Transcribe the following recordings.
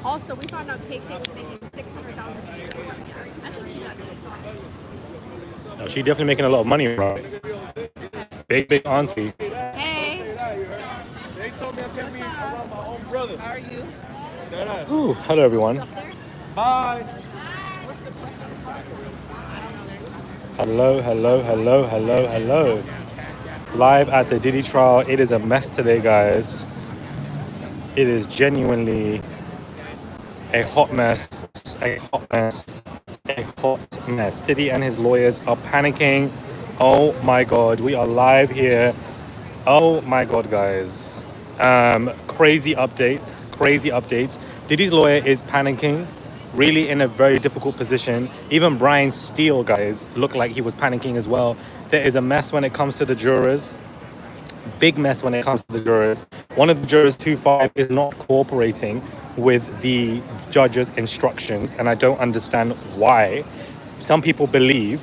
Also, we found out KK was making $600,000. I think she got Diddy. No, she definitely making a lot of money, right? Big auntie. Hey. They told me I can't be around my own brother. How are you? Ooh, hello everyone. Up there? Bye. Hello. Live at the Diddy trial. It is a mess today, guys. It is genuinely a hot mess. Diddy and his lawyers are panicking. Oh my God, we are live here. Oh my God, guys. Crazy updates. Diddy's lawyer is panicking, really in a very difficult position. Even Brian Steele, guys, looked like he was panicking as well. There is a mess when it comes to the jurors. Big mess when it comes to the jurors. One of the jurors, 2-5, is not cooperating with the judge's instructions, and I don't understand why. Some people believe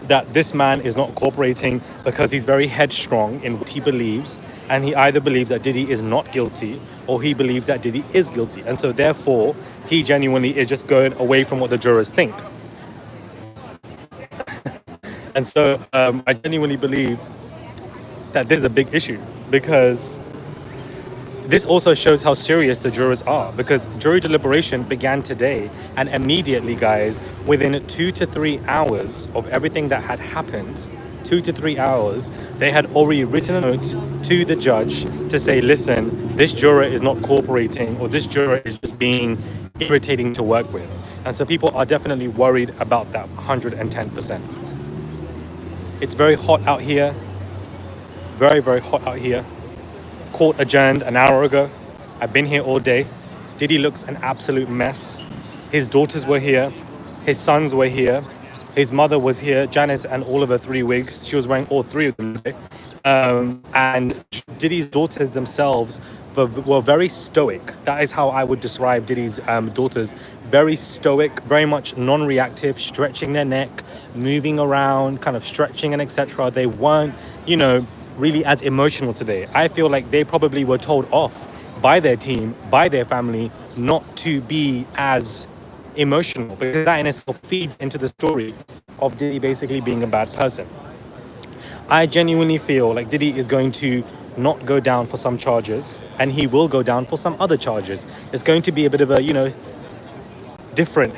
that this man is not cooperating because he's very headstrong in what he believes, and he either believes that Diddy is not guilty or he believes that Diddy is guilty, and so therefore he genuinely is just going away from what the jurors think. And so I genuinely believe that this is a big issue, because this also shows how serious the jurors are, because jury deliberation began today, and immediately, guys, within 2 to 3 hours of everything that had happened, 2 to 3 hours, they had already written a note to the judge to say, listen, this juror is not cooperating, or this juror is just being irritating to work with. And so people are definitely worried about that 110%. It's very hot out here. Very, very hot out here. Court adjourned an hour ago. I've been here all day. Diddy looks an absolute mess. His daughters were here. His sons were here. His mother was here, Janice, and all of her 3 wigs. She was wearing all 3 of them today. And Diddy's daughters themselves were very stoic. That is how I would describe Diddy's daughters. Very stoic, very much non-reactive, stretching their neck, moving around, kind of stretching and etc. They weren't, really as emotional today. I feel like they probably were told off by their team, by their family, not to be as emotional, because that in itself feeds into the story of Diddy basically being a bad person. I genuinely feel like Diddy is going to not go down for some charges, and he will go down for some other charges. It's going to be a bit of a, different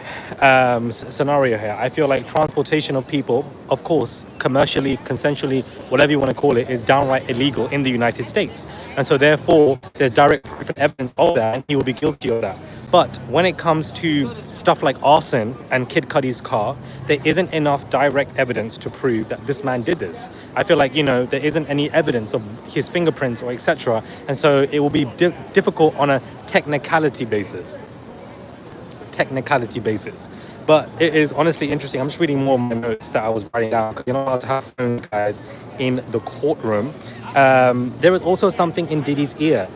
scenario here. I feel like transportation of people, of course, commercially, consensually, whatever you want to call it, is downright illegal in the United States. And so therefore, there's direct evidence of that, and he will be guilty of that. But when it comes to stuff like arson and Kid Cudi's car, there isn't enough direct evidence to prove that this man did this. I feel like, there isn't any evidence of his fingerprints or etc. And so it will be difficult on a technicality basis. But it is honestly interesting. I'm just reading more of my notes that I was writing down, because you're not allowed to have phones, guys, in the courtroom. There is also something in Diddy's ear.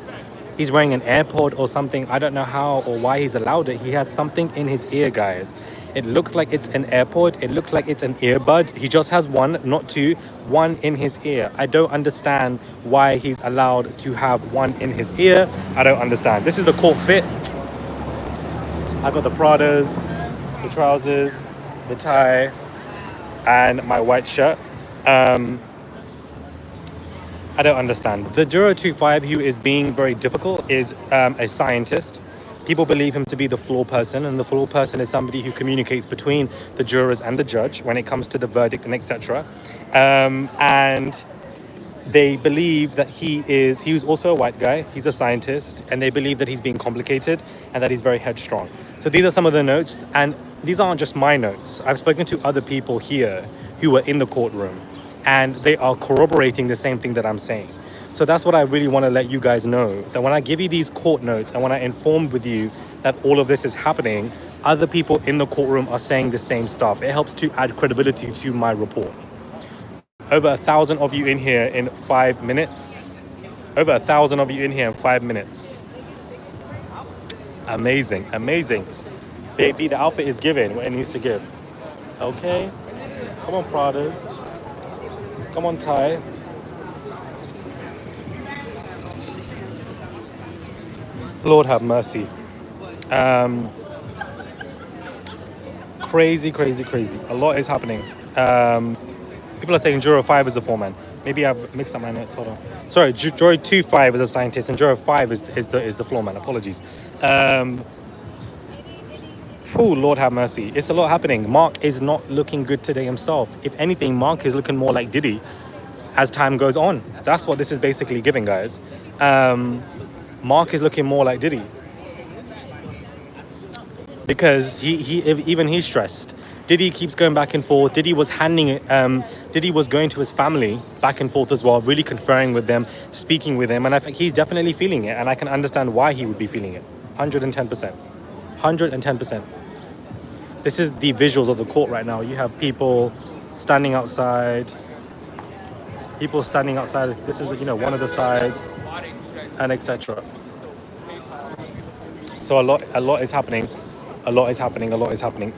He's wearing an AirPod or something. I don't know how or why he's allowed it. He has something in his ear, guys. It looks like it's an AirPod. It looks like it's an earbud. He just has one, not two, one in his ear. I don't understand why he's allowed to have one in his ear. I don't understand. This is the court fit. I got the Pradas, the trousers, the tie, and my white shirt. I don't understand. The juror 2-5, who is being very difficult, is a scientist. People believe him to be the floor person, and the floor person is somebody who communicates between the jurors and the judge when it comes to the verdict and etc. And they believe that he was also a white guy. He's a scientist, and they believe that he's being complicated and that he's very headstrong. So these are some of the notes, and these aren't just my notes. I've spoken to other people here who were in the courtroom, and they are corroborating the same thing that I'm saying. So that's what I really want to let you guys know, that when I give you these court notes and when I inform with you that all of this is happening, other people in the courtroom are saying the same stuff. It helps to add credibility to my report. Over 1,000 of you in here in 5 minutes. Over 1,000 of you in here in 5 minutes. Amazing. Baby, the outfit is giving what it needs to give. Okay? Come on, Pradas. Come on, Ty. Lord have mercy. Um, crazy, crazy, crazy. A lot is happening. People are saying Juror 5 is the foreman. Maybe I've mixed up my notes. Hold on. Sorry, Juror 2-5 is a scientist, and Juror 5 is the floorman. Apologies. Lord have mercy. It's a lot happening. Mark is not looking good today himself. If anything, Mark is looking more like Diddy as time goes on. That's what this is basically giving, guys. Mark is looking more like Diddy because even he's stressed. Diddy keeps going back and forth. Diddy was Diddy was going to his family back and forth as well, really conferring with them, speaking with them, and I think he's definitely feeling it, and I can understand why he would be feeling it. 110%. 110%. This is the visuals of the court right now. You have people standing outside. This is one of the sides, and etc. So a lot is happening. A lot is happening.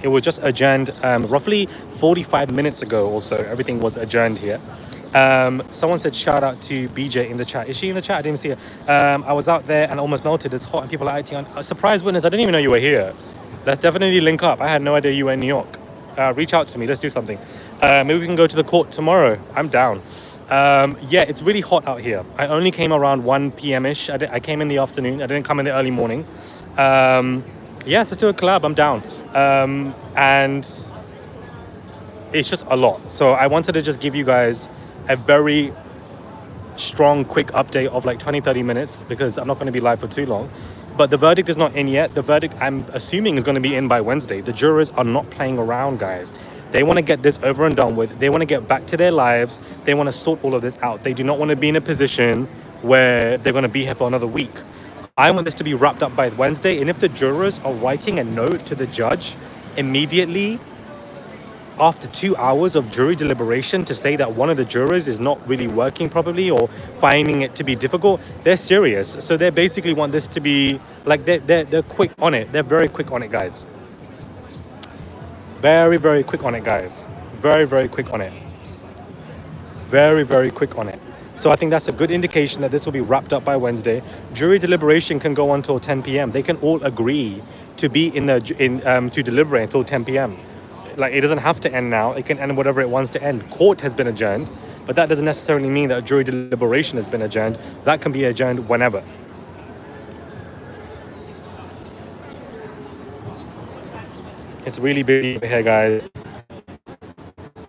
It was just adjourned roughly 45 minutes ago or so. Everything was adjourned here. Someone said shout out to BJ in the chat. Is she in the chat? I didn't see her. I was out there and almost melted. It's hot and people are acting on. A surprise witness. I didn't even know you were here. Let's definitely link up. I had no idea you were in New York. Reach out to me. Let's do something. Maybe we can go to the court tomorrow. I'm down. Yeah, it's really hot out here. I only came around 1 p.m.-ish. I came in the afternoon. I didn't come in the early morning. Yes, let's do a collab. I'm down. And it's just a lot. So I wanted to just give you guys a very strong, quick update of like 20-30 minutes because I'm not going to be live for too long. But the verdict is not in yet. The verdict, I'm assuming, is going to be in by Wednesday. The jurors are not playing around, guys. They want to get this over and done with. They want to get back to their lives. They want to sort all of this out. They do not want to be in a position where they're going to be here for another week. I want this to be wrapped up by Wednesday. And if the jurors are writing a note to the judge immediately after 2 hours of jury deliberation to say that one of the jurors is not really working properly or finding it to be difficult, they're serious. So they basically want this to be like they're quick on it. They're very quick on it, guys. Very, very quick on it, guys. Very, very quick on it. Very, very quick on it. So I think that's a good indication that this will be wrapped up by Wednesday. Jury deliberation can go on until 10 p.m. They can all agree to be to deliberate until 10 p.m. Like, it doesn't have to end now. It can end whatever it wants to end. Court has been adjourned, but that doesn't necessarily mean that a jury deliberation has been adjourned. That can be adjourned whenever. It's really busy over here, guys.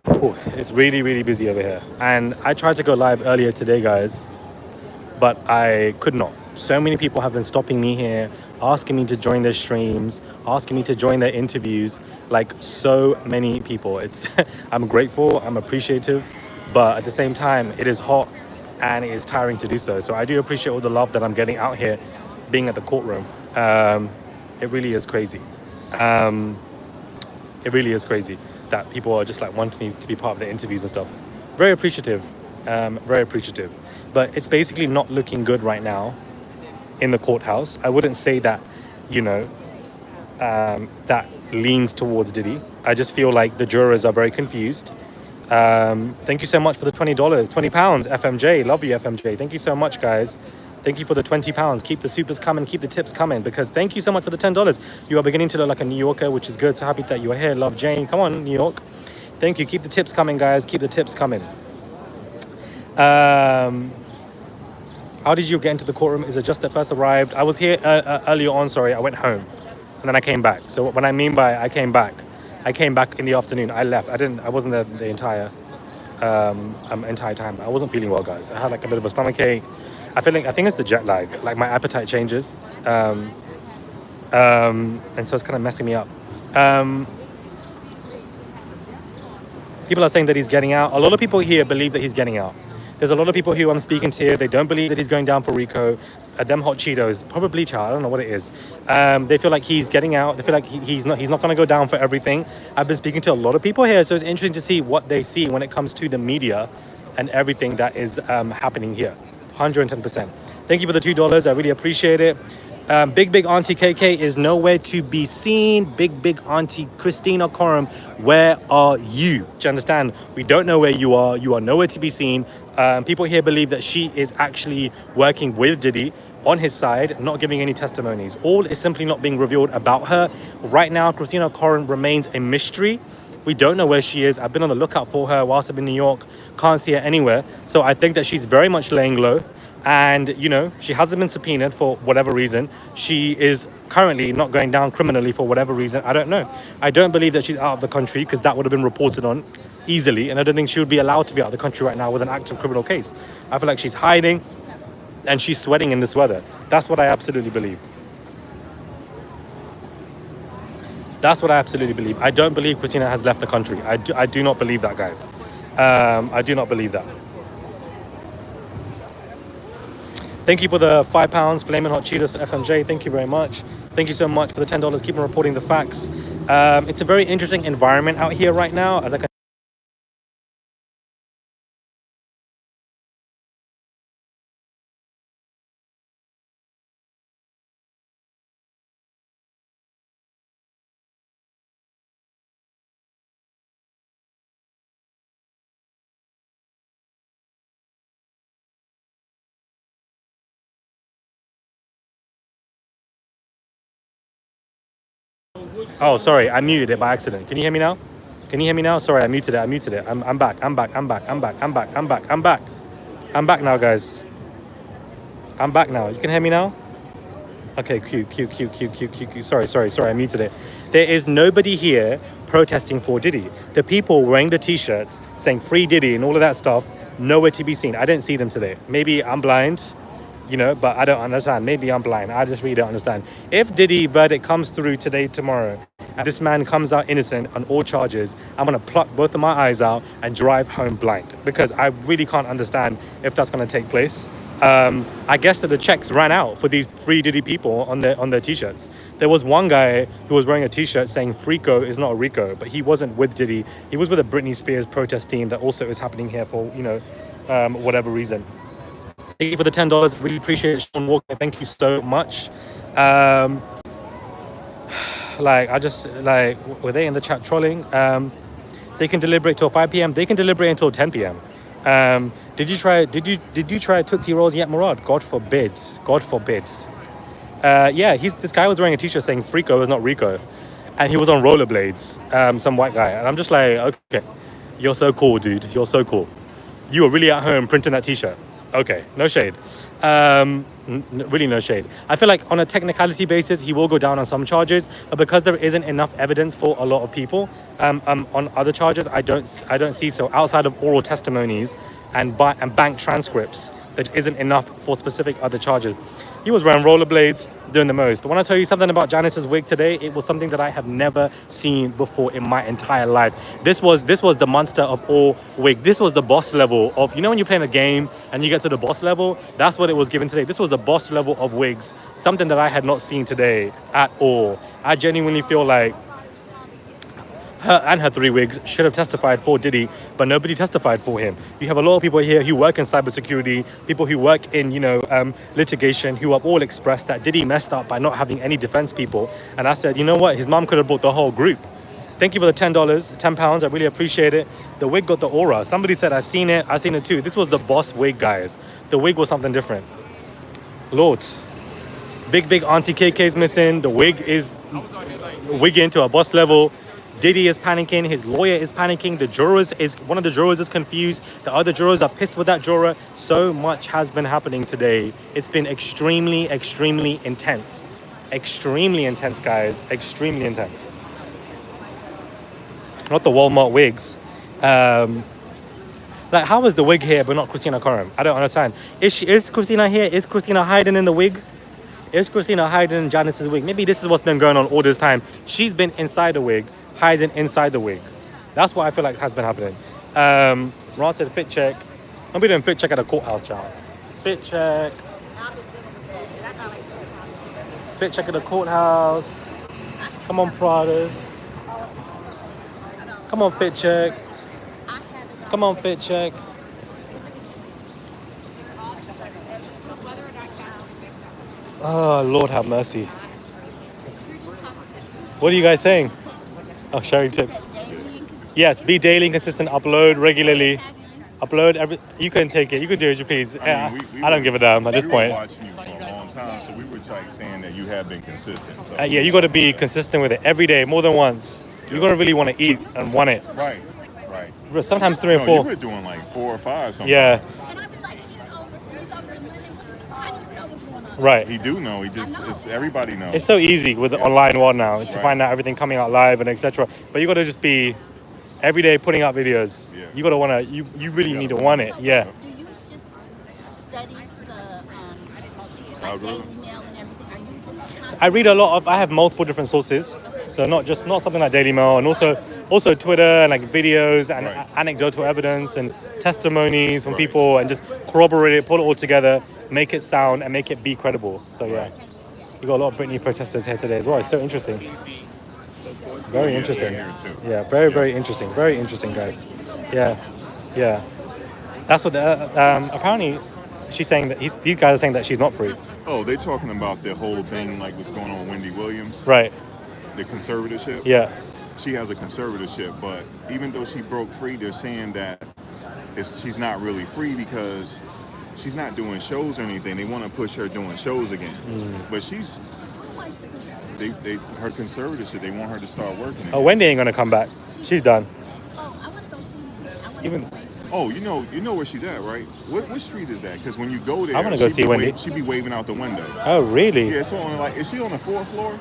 Ooh, it's really, really busy over here. And I tried to go live earlier today, guys, but I could not. So many people have been stopping me here, asking me to join their streams, asking me to join their interviews. Like, so many people. I'm grateful, I'm appreciative, but at the same time, it is hot and it is tiring to do so. So I do appreciate all the love that I'm getting out here, being at the courtroom. It really is crazy. It really is crazy that people are just like wanting me to be part of the interviews and stuff. Very appreciative, very appreciative. But it's basically not looking good right now in the courthouse. I wouldn't say that, that leans towards Diddy. I just feel like the jurors are very confused. Thank you so much for the $20, £20, FMJ. Love you, FMJ. Thank you so much, guys. Thank you for the £20. Keep the supers coming, keep the tips coming, because thank you so much for the $10. You are beginning to look like a New Yorker, which is good. So happy that you are here. Love, Jane. Come on, New York. Thank you. Keep the tips coming, guys. Keep the tips coming. How did you get into the courtroom? Is it just that first arrived? I was here earlier on, sorry. I went home and then I came back. So what I mean by I came back in the afternoon. I left. I wasn't there the entire time. I wasn't feeling well, guys. I had like a bit of a stomachache. I think it's the jet lag. Like, my appetite changes, and so it's kind of messing me up. People are saying that he's getting out. A lot of people here believe that he's getting out. There's a lot of people who I'm speaking to here. They don't believe that he's going down for RICO. Them hot Cheetos, probably child. I don't know what it is. They feel like he's getting out. They feel like he's not going to go down for everything. I've been speaking to a lot of people here, so it's interesting to see what they see when it comes to the media and everything that is happening here. 110%. Thank you for the $2. I really appreciate it. Big Auntie KK is nowhere to be seen. Big Auntie Christina Corin, where are you? Do you understand? We don't know where you are. You are nowhere to be seen. People here believe that she is actually working with Diddy. on his side, not giving any testimonies. All is simply not being revealed about her. Right now, Christina Corin remains a mystery. We don't know where she is. I've been on the lookout for her whilst I've been in New York. Can't see her anywhere. So I think that she's very much laying low. And, you know, she hasn't been subpoenaed for whatever reason. She is currently not going down criminally for whatever reason. I don't know. I don't believe that she's out of the country because that would have been reported on easily. And I don't think she would be allowed to be out of the country right now with an active criminal case. I feel like she's hiding and she's sweating in this weather. That's what I absolutely believe. That's what I absolutely believe. I don't believe Christina has left the country. I do not believe that, guys. I do not believe that. Thank you for the £5 Flamin' Hot Cheetos for FMJ. Thank you very much. Thank you so much for the $10. Keep on reporting the facts. It's a very interesting environment out here right now. As I can Oh, sorry, I muted it by accident. Can you hear me now? Can you hear me now? Sorry, I muted it. I'm back. I'm back now, guys. I'm back now. You can hear me now? Okay, cute. Sorry, I muted it. There is nobody here protesting for Diddy. The people wearing the t-shirts saying free Diddy and all of that stuff, nowhere to be seen. I didn't see them today. Maybe I'm blind, you know, but I don't understand. Maybe I'm blind. I just really don't understand. If Diddy verdict comes through today, tomorrow, and this man comes out innocent on all charges, I'm going to pluck both of my eyes out and drive home blind because I really can't understand if that's going to take place. I guess that the checks ran out for these free Diddy people on their t-shirts. There was one guy who was wearing a t-shirt saying Frico is not a Rico, but he wasn't with Diddy. He was with a Britney Spears protest team that also is happening here for, you know, whatever reason. Thank you for the $10. Really appreciate it, Sean Walker. Thank you so much. Were they in the chat trolling? They can deliberate till 5 p.m. They can deliberate until 10 p.m. Did you try Tootsie Rolls yet, Murad? God forbid. This guy was wearing a t-shirt saying Frico is not Rico. And he was on rollerblades, some white guy. And I'm just like, okay, you're so cool, dude. You're so cool. You were really at home printing that t-shirt. Okay, no shade. Really no shade. I feel like on a technicality basis, he will go down on some charges, but because there isn't enough evidence for a lot of people on other charges, I don't see so. Outside of oral testimonies and bank transcripts, there isn't enough for specific other charges. He was wearing rollerblades, doing the most. But when I tell you something about Janice's wig today, it was something that I have never seen before in my entire life. This was the monster of all wig. This was the boss level of, you know when you're playing a game and you get to the boss level? That's what it was given today. This was the boss level of wigs, something that I had not seen today at all. I genuinely feel like her and her 3 wigs should have testified for Diddy, but nobody testified for him. You have a lot of people here who work in cybersecurity, people who work in, litigation, who have all expressed that Diddy messed up by not having any defense people. And I said, you know what? His mom could have bought the whole group. Thank you for the $10, £10. I really appreciate it. The wig got the aura. Somebody said, I've seen it too. This was the boss wig, guys. The wig was something different. Lords. Big Auntie KK's missing. The wig is wigging to a boss level. Diddy is panicking. His lawyer is panicking. One of the jurors is confused. The other jurors are pissed with that juror. So much has been happening today. It's been extremely intense. Extremely intense, guys. Extremely intense. Not the Walmart wigs. How is the wig here but not Christina Corin? I don't understand. Is Christina here? Is Christina hiding in the wig? Is Christina hiding in Janice's wig? Maybe this is what's been going on all this time. She's been inside the wig, hiding inside the wig. That's what I feel like has been happening. Ron said fit check. I'll be doing fit check at a courthouse, child. Fit check. Fit check at the courthouse. Come on, Pradas. Come on, fit check. Come on, fit check. Oh, Lord have mercy. What are you guys saying? Oh, sharing tips. Yes, be daily and consistent. Upload regularly. Upload every. You can take it. You can do as you please. I don't give a damn at this point. time, so we were like saying that you have been consistent. So. Yeah, you got to be consistent with it every day, more than once. You got to really want to eat and want it. Right. Sometimes 3 or No, 4. you were doing like 4 or 5 sometimes. Yeah. And I've been like, he's over Monday. How do you know what's going on? Right. He do know. It's everybody knows. It's so easy with the online world now to find out everything coming out live and etc. But you got to just be every day putting out videos. Yeah. You got to want to. You really need to want it. Yeah. Do you just study the like Algorithm? Daily Mail and everything? Are you just I read a lot of. I have multiple different sources, so not something like Daily Mail, and also Twitter and like videos and anecdotal evidence and testimonies from people, and just corroborate it, pull it all together, make it sound and make it be credible. So yeah, you got a lot of Britney protesters here today as well. It's so interesting. Very interesting. Yeah, very interesting. Very interesting, guys. Yeah. That's what apparently she's saying that these guys are saying that she's not free. Oh, they're talking about the whole thing, like what's going on with Wendy Williams. Right. The conservatorship. Yeah. She has a conservatorship, but even though she broke free, they're saying that she's not really free because she's not doing shows or anything. They want to push her doing shows again. But she's her conservatorship. They want her to start working again. Oh, Wendy ain't gonna come back. She's done. Oh, I want to go see Even. Oh, you know where she's at, right? What street is that? Because when you go there, I want to go see Wendy. She'd be waving out the window. Oh, really? Yeah, it's on is she on the 4th floor?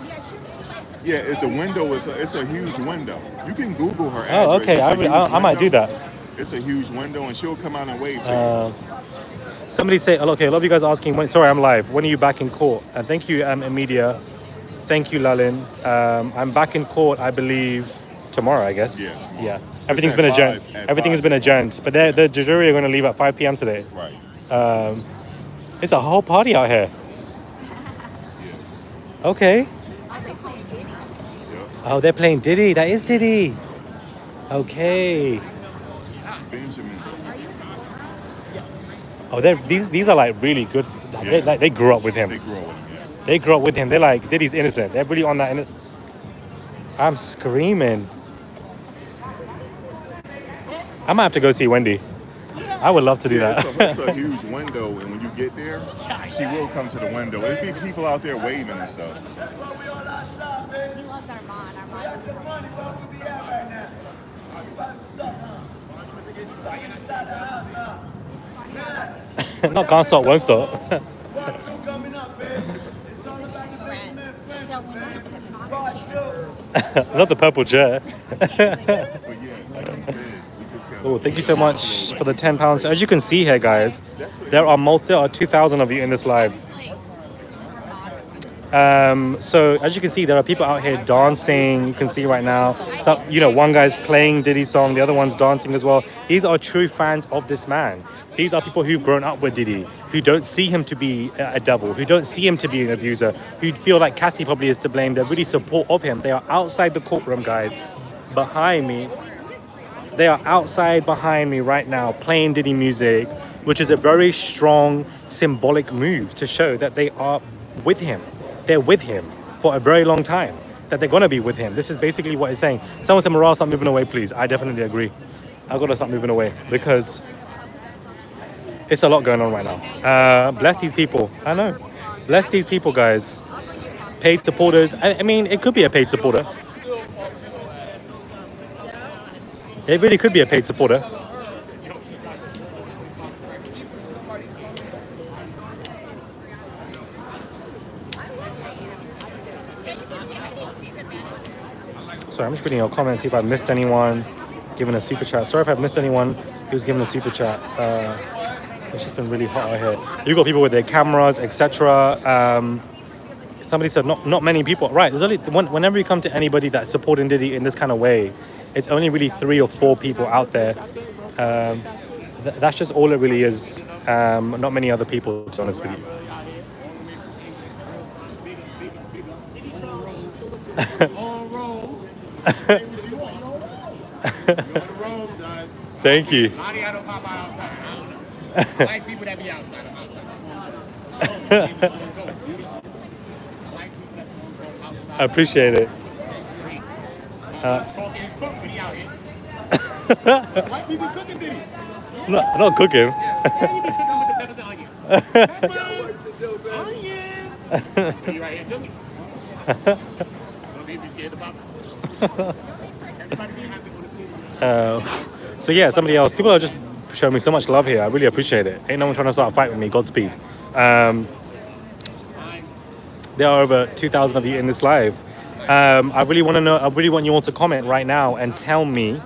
Yeah, it's the window. It's a huge window. You can Google her address. Oh, okay. I might do that. It's a huge window, and she'll come out and wave to you. Somebody say, okay, a lot of you guys are asking, sorry, I'm live. When are you back in court? And thank you, Emidia. Thank you, Lalin. I'm back in court, I believe, tomorrow, I guess. Yeah, tomorrow. Yeah. Everything's been adjourned. Everything has been adjourned. But the jury are going to leave at 5 p.m. today. Right. It's a whole party out here. Yeah. Okay. Yep. Oh, they're playing Diddy. That is Diddy. Okay. Benjamin. Oh, these are like really good. Yeah. They grew up with him. They grew up with him. Yeah. They grew up with him. They're like, Diddy's innocent. They're really on that innocent. I'm screaming. I might have to go see Wendy. I would love to do that. It's a huge window, and when you get there, she will come to the window. There'll be people out there waving and stuff. He loves Armand. Not can't stop, won't stop. Not the purple chair. Oh, thank you so much for the £10. As you can see here, guys, there are 2,000 of you in this live. So as you can see, there are people out here dancing. You can see right now. So, one guy's playing Diddy's song, the other one's dancing as well. These are true fans of this man. These are people who've grown up with Diddy, who don't see him to be a devil, who don't see him to be an abuser, who feel like Cassie probably is to blame. They're really support of him. They are outside the courtroom, guys, behind me. They are outside behind me right now playing Diddy music, which is a very strong symbolic move to show that they are with him. They're with him for a very long time, that they're going to be with him. This is basically what it's saying. Someone said, Morale, stop moving away, please. I definitely agree. I've got to stop moving away because it's a lot going on right now. Bless these people. I know. Bless these people, guys. Paid supporters. I mean, it could be a paid supporter. It really could be a paid supporter. Sorry, I'm just reading your comments, see if I missed anyone giving a super chat. Sorry if I've missed anyone who's giving a super chat. It's just been really hot out here. You got people with their cameras, etc. Somebody said not many people. Right, there's only whenever you come to anybody that's supporting Diddy in this kind of way, it's only really 3 or 4 people out there. That's just all it really is. Not many other people, to be honest with you. Thank you. I like people that be outside. I'm outside. I appreciate it. White people cooking Diddy. Not cooking. Yeah, you be cooking with the peppers and onions. Peppers, onions. Be right here too. Don't be scared about it. Everybody be happy when the police. So yeah, somebody else. People are just showing me so much love here. I really appreciate it. Ain't no one trying to start a fight with me. Godspeed. There are over 2,000 of you in this live. I really want to know. I really want you all to comment right now and tell me: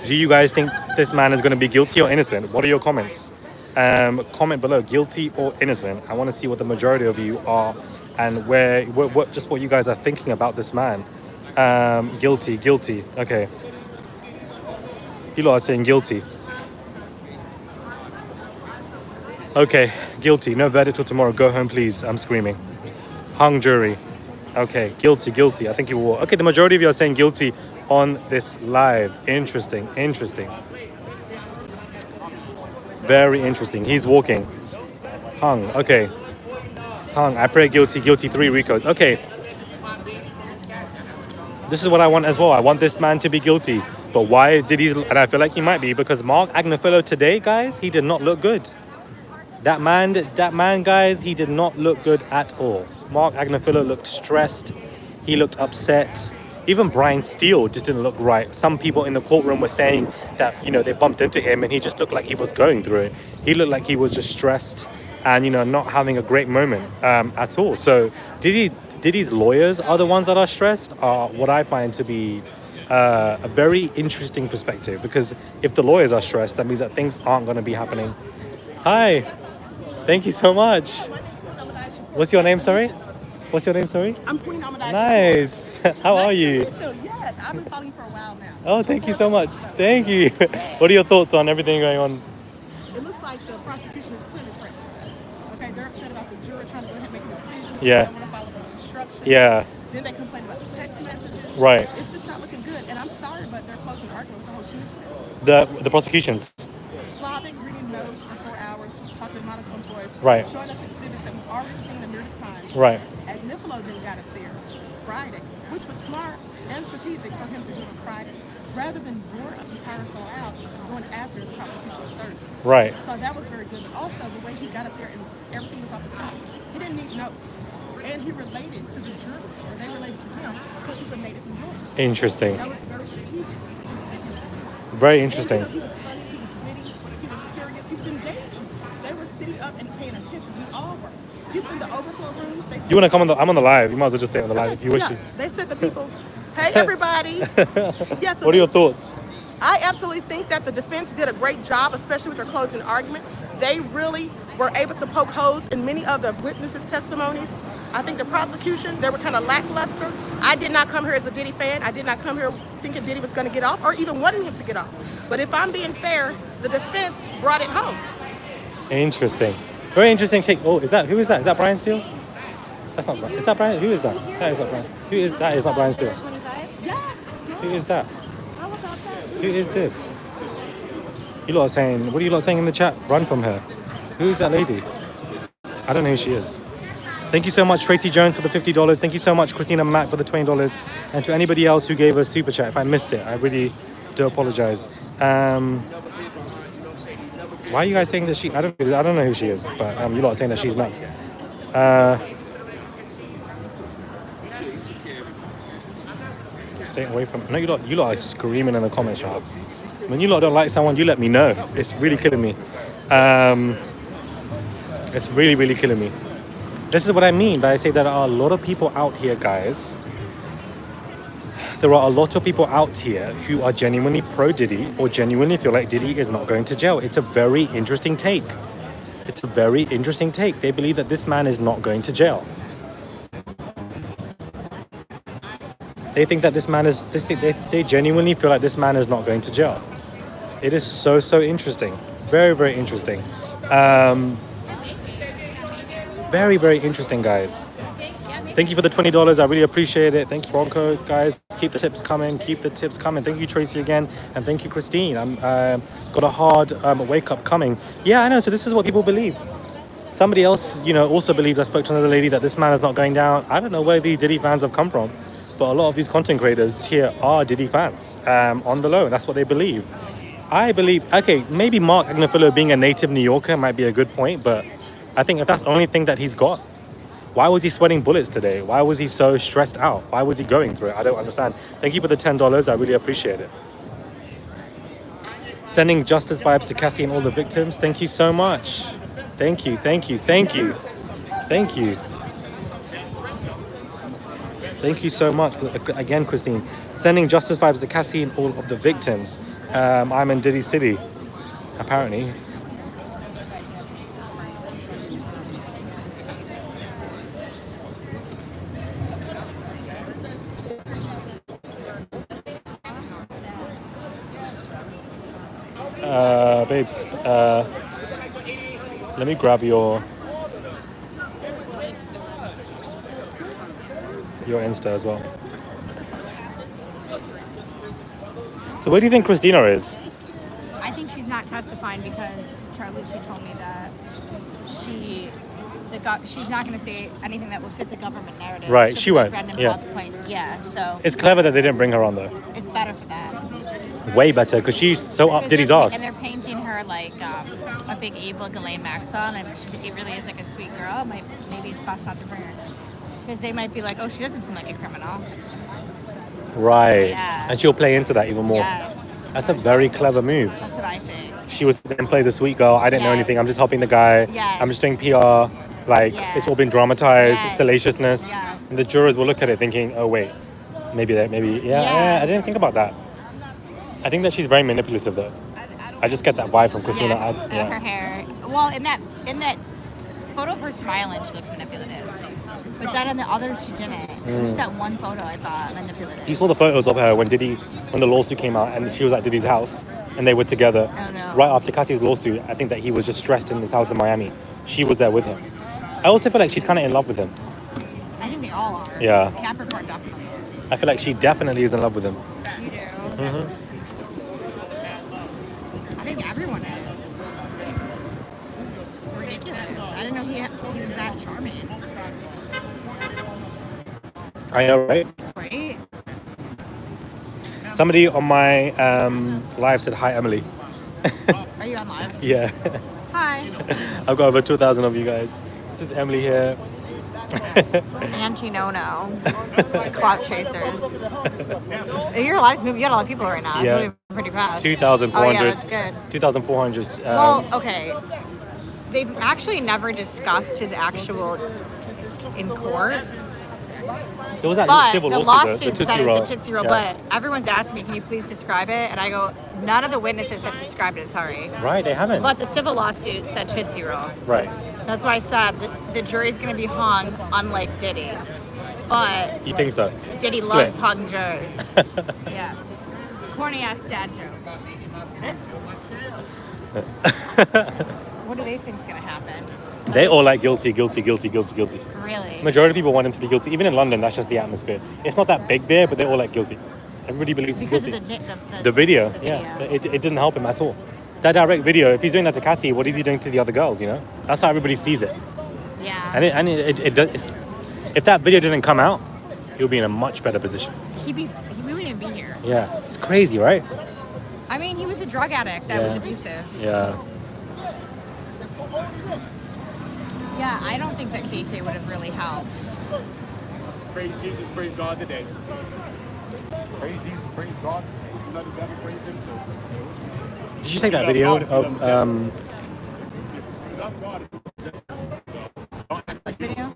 do you guys think this man is going to be guilty or innocent? What are your comments? Comment below, guilty or innocent. I want to see what the majority of you are and what you guys are thinking about this man. Guilty. Okay. You lot are saying guilty. Okay, guilty. No verdict till tomorrow. Go home, please. I'm screaming. Hung jury. Okay, guilty. I think you will. Okay, the majority of you are saying guilty on this live. Interesting. Very interesting. He's walking. Hung. Okay. Hung. I pray guilty. 3 Ricos. Okay. This is what I want as well. I want this man to be guilty. But why did he? And I feel like he might be because Mark Agnifilo today, guys, he did not look good. That man, guys, he did not look good at all. Mark Agnifilo looked stressed. He looked upset. Even Brian Steele just didn't look right. Some people in the courtroom were saying that, they bumped into him and he just looked like he was going through it. He looked like he was just stressed and, not having a great moment at all. So Diddy's lawyers are the ones that are stressed, are what I find to be a very interesting perspective. Because if the lawyers are stressed, that means that things aren't going to be happening. Hi. Thank you so much. What's your name, sorry? I'm Queen Amadai. Nice. How are you? Yes, I've been following you for a while now. Oh, thank you so much. Thank you. What are your thoughts on everything going on? It looks like the prosecution is clearly pressed. Okay, they're upset about the juror trying to go ahead and make a decision. So Yeah. They don't want to follow the instructions. Yeah. Then they complain about the text messages. Right. It's just not looking good. And I'm sorry, but their closing argument was a whole shooting fest. The prosecutions. Swabbing, reading notes for 4 hours, talking to monotone voice. Right. Showing us exhibits that we've already seen a myriad of times. Right. Agnifilo then got up there Friday, which was smart and strategic for him to do it Friday, rather than bore us and tire us all out going after the prosecution on Thursday. Right. So that was very good. But also the way he got up there and everything was off the top. He didn't need notes. And he related to the jurors, or they related to him, because he's a native New Yorker. Interesting. That was very strategic for him to get him to do. Very interesting. And, he was funny, he was witty, he was serious, he was engaging. They were sitting up and paying attention. We all were. People in the overflow rooms, they said, You want to come on I'm on the live. You might as well just say it on the live if you wish yeah, to. they said to people, hey everybody. Yeah, so What are your thoughts? I absolutely think that the defense did a great job, especially with their closing argument. They really were able to poke holes in many of the witnesses' testimonies. I think the prosecution, they were kind of lackluster. I did not come here as a Diddy fan. I did not come here thinking Diddy was going to get off or even wanting him to get off. But if I'm being fair, the defense brought it home. Interesting. Very interesting take. Oh, who is that? Is that Brian Steele? That's not Brian. Is that Brian? Who is that? That is not Brian. That is not Brian Steele. Yes. Who is that? How about that? Who is this? You lot are saying, what are you lot saying in the chat? Run from her. Who is that lady? I don't know who she is. Thank you so much, Tracy Jones, for the $50. Thank you so much, Christina Mack, for the $20. And to anybody else who gave us super chat, if I missed it, I really do apologize. Why are you guys saying that I don't know who she is, but you lot are saying that she's nuts. Stay away from. No, you lot are screaming in the comments, y'all. When you lot don't like someone, you let me know. It's really killing me. It's really, really killing me. This is what I mean by I say there are a lot of people out here, guys. There are a lot of people out here who are genuinely pro-Diddy or genuinely feel like Diddy is not going to jail. It's a very interesting take. They believe that this man is not going to jail. They think that this man is. They genuinely feel like this man is not going to jail. It is so interesting. Very, very interesting. Very, very interesting, guys. Thank you for the $20. I really appreciate it. Thank you, Bronco, guys. Keep the tips coming. Thank you, Tracy, again. And thank you, Christine. I'm got a hard wake-up coming. Yeah, I know. So this is what people believe. Somebody else, also believes. I spoke to another lady that this man is not going down. I don't know where these Diddy fans have come from. But a lot of these content creators here are Diddy fans on the low. That's what they believe. I believe, okay, maybe Mark Agnifilo being a native New Yorker might be a good point, but I think if that's the only thing that he's got, Why was he sweating bullets today? Why was he so stressed out? Why was he going through it? I don't understand. Thank you for the $10. I really appreciate it. Sending justice vibes to Cassie and all the victims. Thank you so much. Thank you, thank you, thank you. Thank you. Thank you so much, again, Christine. Sending justice vibes to Cassie and all of the victims. I'm in Diddy City, apparently. Babes, let me grab your Insta as well. So where do you think Christina is? I think she's not testifying because she told me that she's not going to say anything that will fit the government narrative. Right, she won't. Yeah. Yeah, so It's clever that they didn't bring her on though. it's better for that. Way better, because she's so up Diddy's And ass. they're painting her like a big evil Ghislaine Maxwell, and she really is like a sweet girl. Maybe it's best not to bring her. Because they might be like, oh, she doesn't seem like a criminal. Right. Yeah. And she'll play into that even more. Yes. That's a very clever move. That's what I think. She was then play the sweet girl. I didn't know Yes. anything. I'm just helping the guy. Yes. I'm just doing PR. Like, Yeah. it's all been dramatized, Yes. salaciousness. Yes. And the jurors will look at it thinking, oh, wait, yeah, I didn't think about that. I think that she's very manipulative, though. I just get that vibe from Christina. Yeah, her hair. Well, in that photo of her smiling, she looks manipulative. But then in the others, she didn't. Just that one photo, I thought manipulative. You saw the photos of her when the lawsuit came out, and she was at Diddy's house, and they were together. Oh, no. Right after Cassie's lawsuit, I think that he was just stressed in his house in Miami. She was there with him. I also feel like she's kind of in love with him. I think they all are. Yeah. Capricorn definitely is. I feel like she definitely is in love with him. You do. Mm-hmm. I think everyone is. It's ridiculous. I didn't know he was that charming. I know, right? Right? Somebody on my live said, hi, Emily. Are you on live? Yeah. Hi. I've got over 2,000 of you guys. This is Emily here. Anti-no-no. Clout chasers. Your live's moving. You got a lot of people right now. Yeah. It's moving pretty fast. 2,400. Oh, yeah, that's good. 2,400. Well, okay. They've actually never discussed his actual in court. It was that But civil the lawsuit, lawsuit the said Tootsie it's Roll. a Tootsie Roll. Yeah. But everyone's asking me, can you please describe it? And I go, none of the witnesses have described it, sorry. Right, they haven't. But the civil lawsuit said Tootsie Roll. Right. That's why I said that the jury's going to be hung, unlike Diddy. But You think so? Diddy Split. loves hung jurors. Yeah. Corny ass dad joke. What do they think's going to happen? They all like guilty, guilty, guilty, guilty, guilty. Really? Majority of people want him to be guilty. Even in London, that's just the atmosphere. It's not that big there, but they're all like guilty. Everybody believes he's Because guilty. of The video, the yeah. It didn't help him at all. That direct video, if he's doing that to Cassie, what is he doing to the other girls, you know? That's how everybody sees it. Yeah. If that video didn't come out, he'll be in a much better position. He wouldn't even be here. Yeah, it's crazy, right? I mean, he was a drug addict that was abusive. Yeah. Yeah, I don't think that KK would have really helped. Praise Jesus, praise God today. Praise Jesus, praise God. You let the devil praise him too. Did you take that video of What video?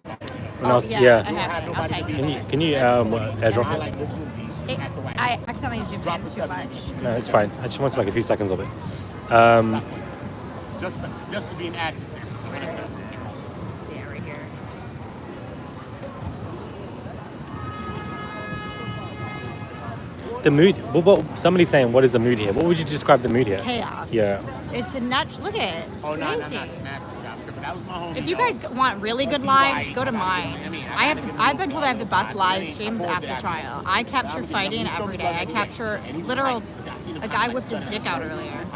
when I was, I yeah. have it. I'll tag you. Can you airdrop it? I accidentally zoomed in too much. No, it's fine. I just wanted like a few seconds of it. Just to be an adversary. Yeah, right here. The mood. What somebody's saying? What is the mood here? What would you describe the mood here? Chaos. Yeah. It's a nut. Look at it. It's Oh, no, crazy. that was my homie. If you guys want really good lives, go to mine. I've been told I have the best live streams at the trial. I capture fighting every day. I capture a guy whipped his dick out earlier.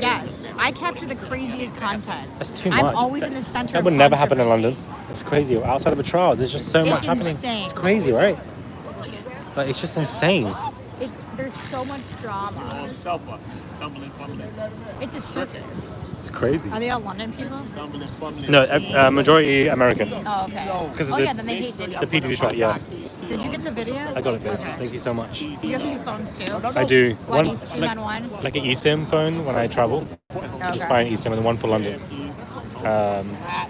Yes, I capture the craziest content. That's too much. I'm always in the center. That of would never happen in controversy. London. It's crazy. Outside of a trial, there's just so It's much happening. insane. It's crazy, right? Like it's just insane. There's so much drama. Stumbling, fumbling. It's a circus. It's crazy. Are they all London people? No, majority American. Oh, okay. Because Oh the, yeah, then they hate Diddy. the PDD trial, yeah. Did you get the video? I got it, babes. Okay. Thank you so much. You have 2 phones too? I do. Why do you stream like, on one? like an eSIM phone when I travel. I just buy an eSIM and one for London. I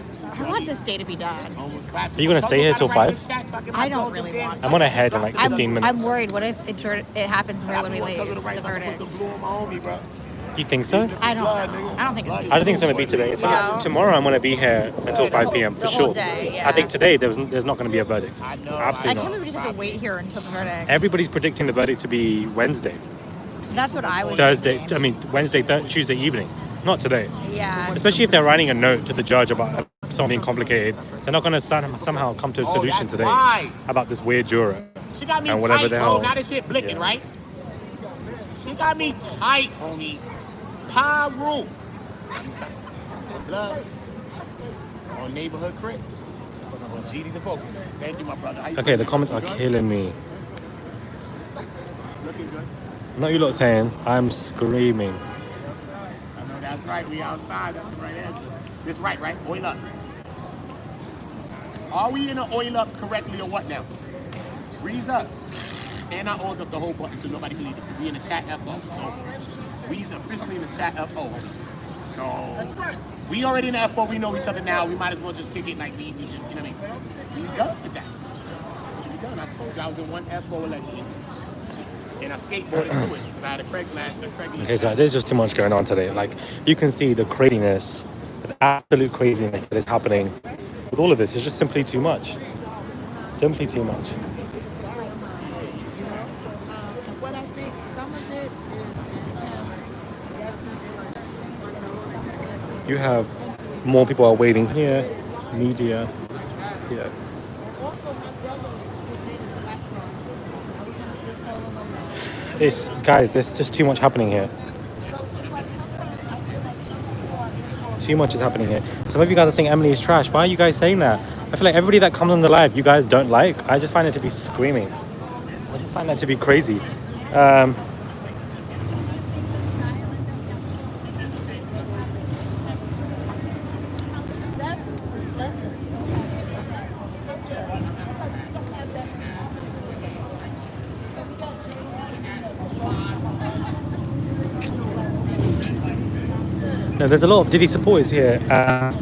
want this day to be done. Are you going to stay here till 5? I don't really want to. I'm on ahead in like 15 minutes. I'm worried. What if it happens right when we leave? The verdict. You think so? I don't know. I don't think it's. I don't think it's going to be today. Tomorrow I'm going to be here until 5 p.m. for The sure. whole day, yeah. I think today there's not going to be a verdict. I Absolutely can't not. believe we just have to wait here until the verdict. Everybody's predicting the verdict to be Wednesday, That's what I was Thursday. thinking. I mean Wednesday, Tuesday evening, not today. Yeah. Especially if they're writing a note to the judge about something complicated, they're not going to somehow come to a solution today about this weird juror She got me and whatever tight, the bro. hell. Now this shit blinking, Yeah. right? She got me tight, homie. Pyro. Gloves. On neighborhood crips. On GDs and folks. Thank you, my brother. How you Okay, the feeling? comments are Good? killing me. Looking good. Not you lot saying, I'm screaming. I know that's right. We outside. That's the right answer. This right? Oil up. Are we in an oil up correctly or what now? Breeze up. And I oiled up the whole button so nobody can leave it. We in the chat FO. So we's officially in the chat FO. So we already in the FO. We know each other now. We might as well just kick it like we just, you know what I mean? We done with that. We done. I told you I was in one FO election. And I skateboarded to it because I had a Craigslist. Okay, so there's just too much going on today. Like, you can see the craziness, the absolute craziness that is happening with all of this. It's just simply too much. Simply too much. What I think some of it is yes, he did something. You have more people are waiting here, media, yeah. Also, my brother, his name is Blackrock. I was in a group calling on that. It's, guys, there's just too much happening here. So it's like sometimes I feel like some people are in for Too much is happening here. Some of you guys think Emily is trash. Why are you guys saying that? I feel like everybody that comes on the live, you guys don't like. I just find it to be screaming. I just find that to be crazy. No, there's a lot of Diddy supporters here. I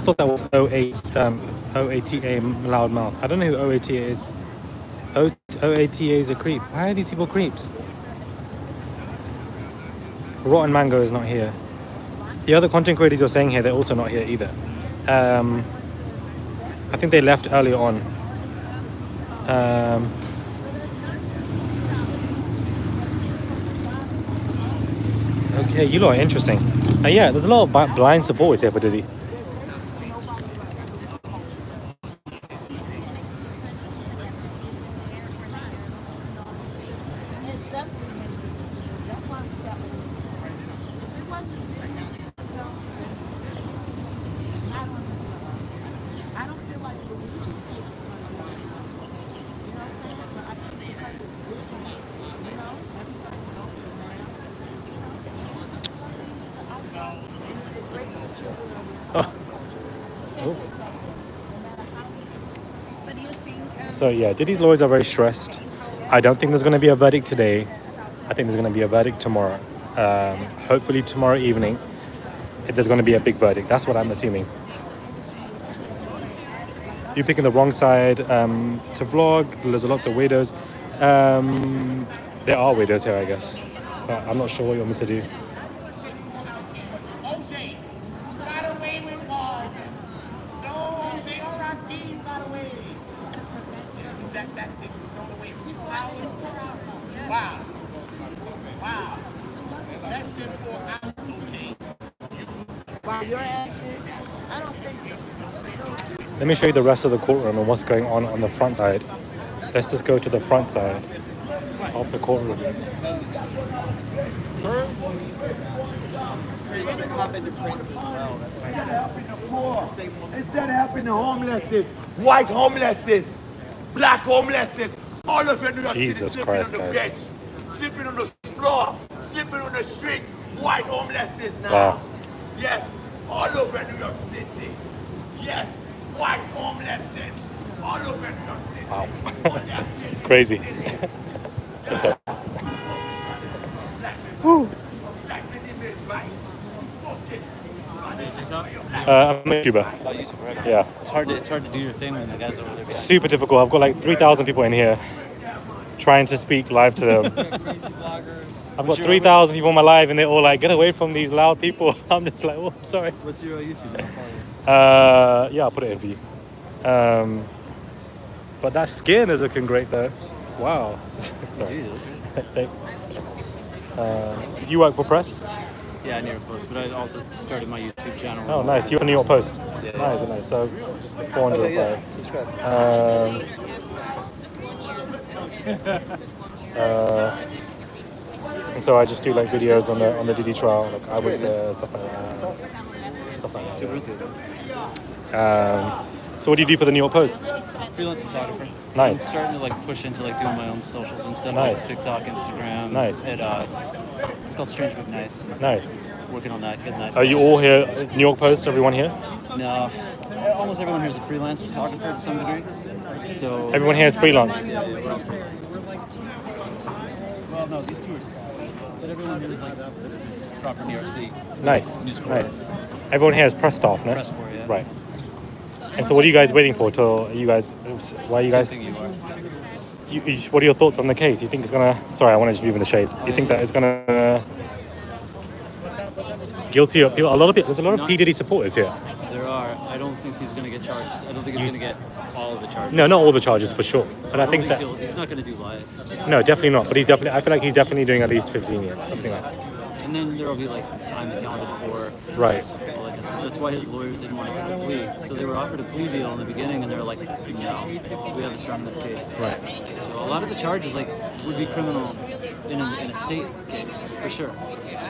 thought that was OATA Loudmouth. I don't know who OATA is. OATA is a creep. Why are these people creeps? Rotten Mango is not here. The other content creators you're saying here, they're also not here either. I think they left earlier on. Okay, you lot are interesting. Yeah, there's a lot of blind supporters here for Diddy. I don't feel like the religious case is going to be something. You know what I'm saying? But I think because it's religion, you know, everybody's open now. And he's a great little children of Oh. But do you think So yeah, Diddy's lawyers are very stressed. I don't think there's going to be a verdict today. I think there's going to be a verdict tomorrow. Hopefully tomorrow evening, there's going to be a big verdict. That's what I'm assuming. You're picking the wrong side to vlog. There's lots of weirdos. There are weirdos here, I guess. But I'm not sure what you want me to do. OJ got away with one. No, OJ, R.I.P. got away. That thing was thrown away 4 hours. Wow. Wow. Less than 4 hours, OJ. by your actions? I don't think so. Let me show you the rest of the courtroom and what's going on the front side. Let's just go to the front side of the courtroom. Instead of helping the homelesses, white homelesses, black homelesses, all of you do not see the Jesus sleeping Christ, on the guys. beds, sleeping on the floor, sleeping on the street, white homelesses now. Wow. Yes, all over New York City. Yes, white homelesses all over New York City. Wow. Oh, yeah. Crazy. Black men right. Fuck it. I'm a YouTuber. Oh, YouTube, right? Yeah. It's hard to do your thing when the guys over there. Super difficult. I've got like 3,000 people in here trying to speak live to them. I've got 3,000 people on my live and they're all like, get away from these loud people. I'm just like, oh, I'm sorry. What's your YouTube? Yeah, I'll put it in for you. But that skin is looking great though. Wow. Sorry. You work for press? Yeah, New York Post, but I also started my YouTube channel. Oh, nice. You're from New York Post. Yeah. Nice. So just 400. Yeah, subscribe. And so I just do like videos on the Diddy trial. Like I was there, stuff like that. Stuff like that. Super into it. So what do you do for the New York Post? Freelance photographer. Nice. I'm starting to like push into like doing my own socials and stuff. Nice. Like TikTok, Instagram. Nice. It's called Strange But Nice. Nice. Working on that, getting that. Are you all here? New York Post? Everyone here? No. Almost everyone here is a freelance photographer to some degree. So. Everyone here is freelance. Yeah, we're all freelance. Well, no, these two are Scott. But everyone here is like proper New York City. Nice. News Corps. Nice. Everyone here is press staff, no? Press corps, yeah. Right. And so what are you guys waiting for till you guys, why are you guys, Same thing you are. what are your thoughts on the case? You think it's gonna, sorry, I want to just leave in the shade. You think that it's gonna, guilty of people, there's a lot of P. Diddy supporters here. There are. I don't think he's going to get charged. I don't think he's going to get all of the charges. No, not all the charges for sure. But I think that, he's not going to do life. no, definitely not. But I feel like he's definitely doing at least 15 years, something like that. And then there will be like time accounted for. Right. All that kind of stuff. That's why his lawyers didn't want to take a plea. So they were offered a plea deal in the beginning, and they were like, no, we have a strong enough case. Right. So a lot of the charges like would be criminal in a state case for sure.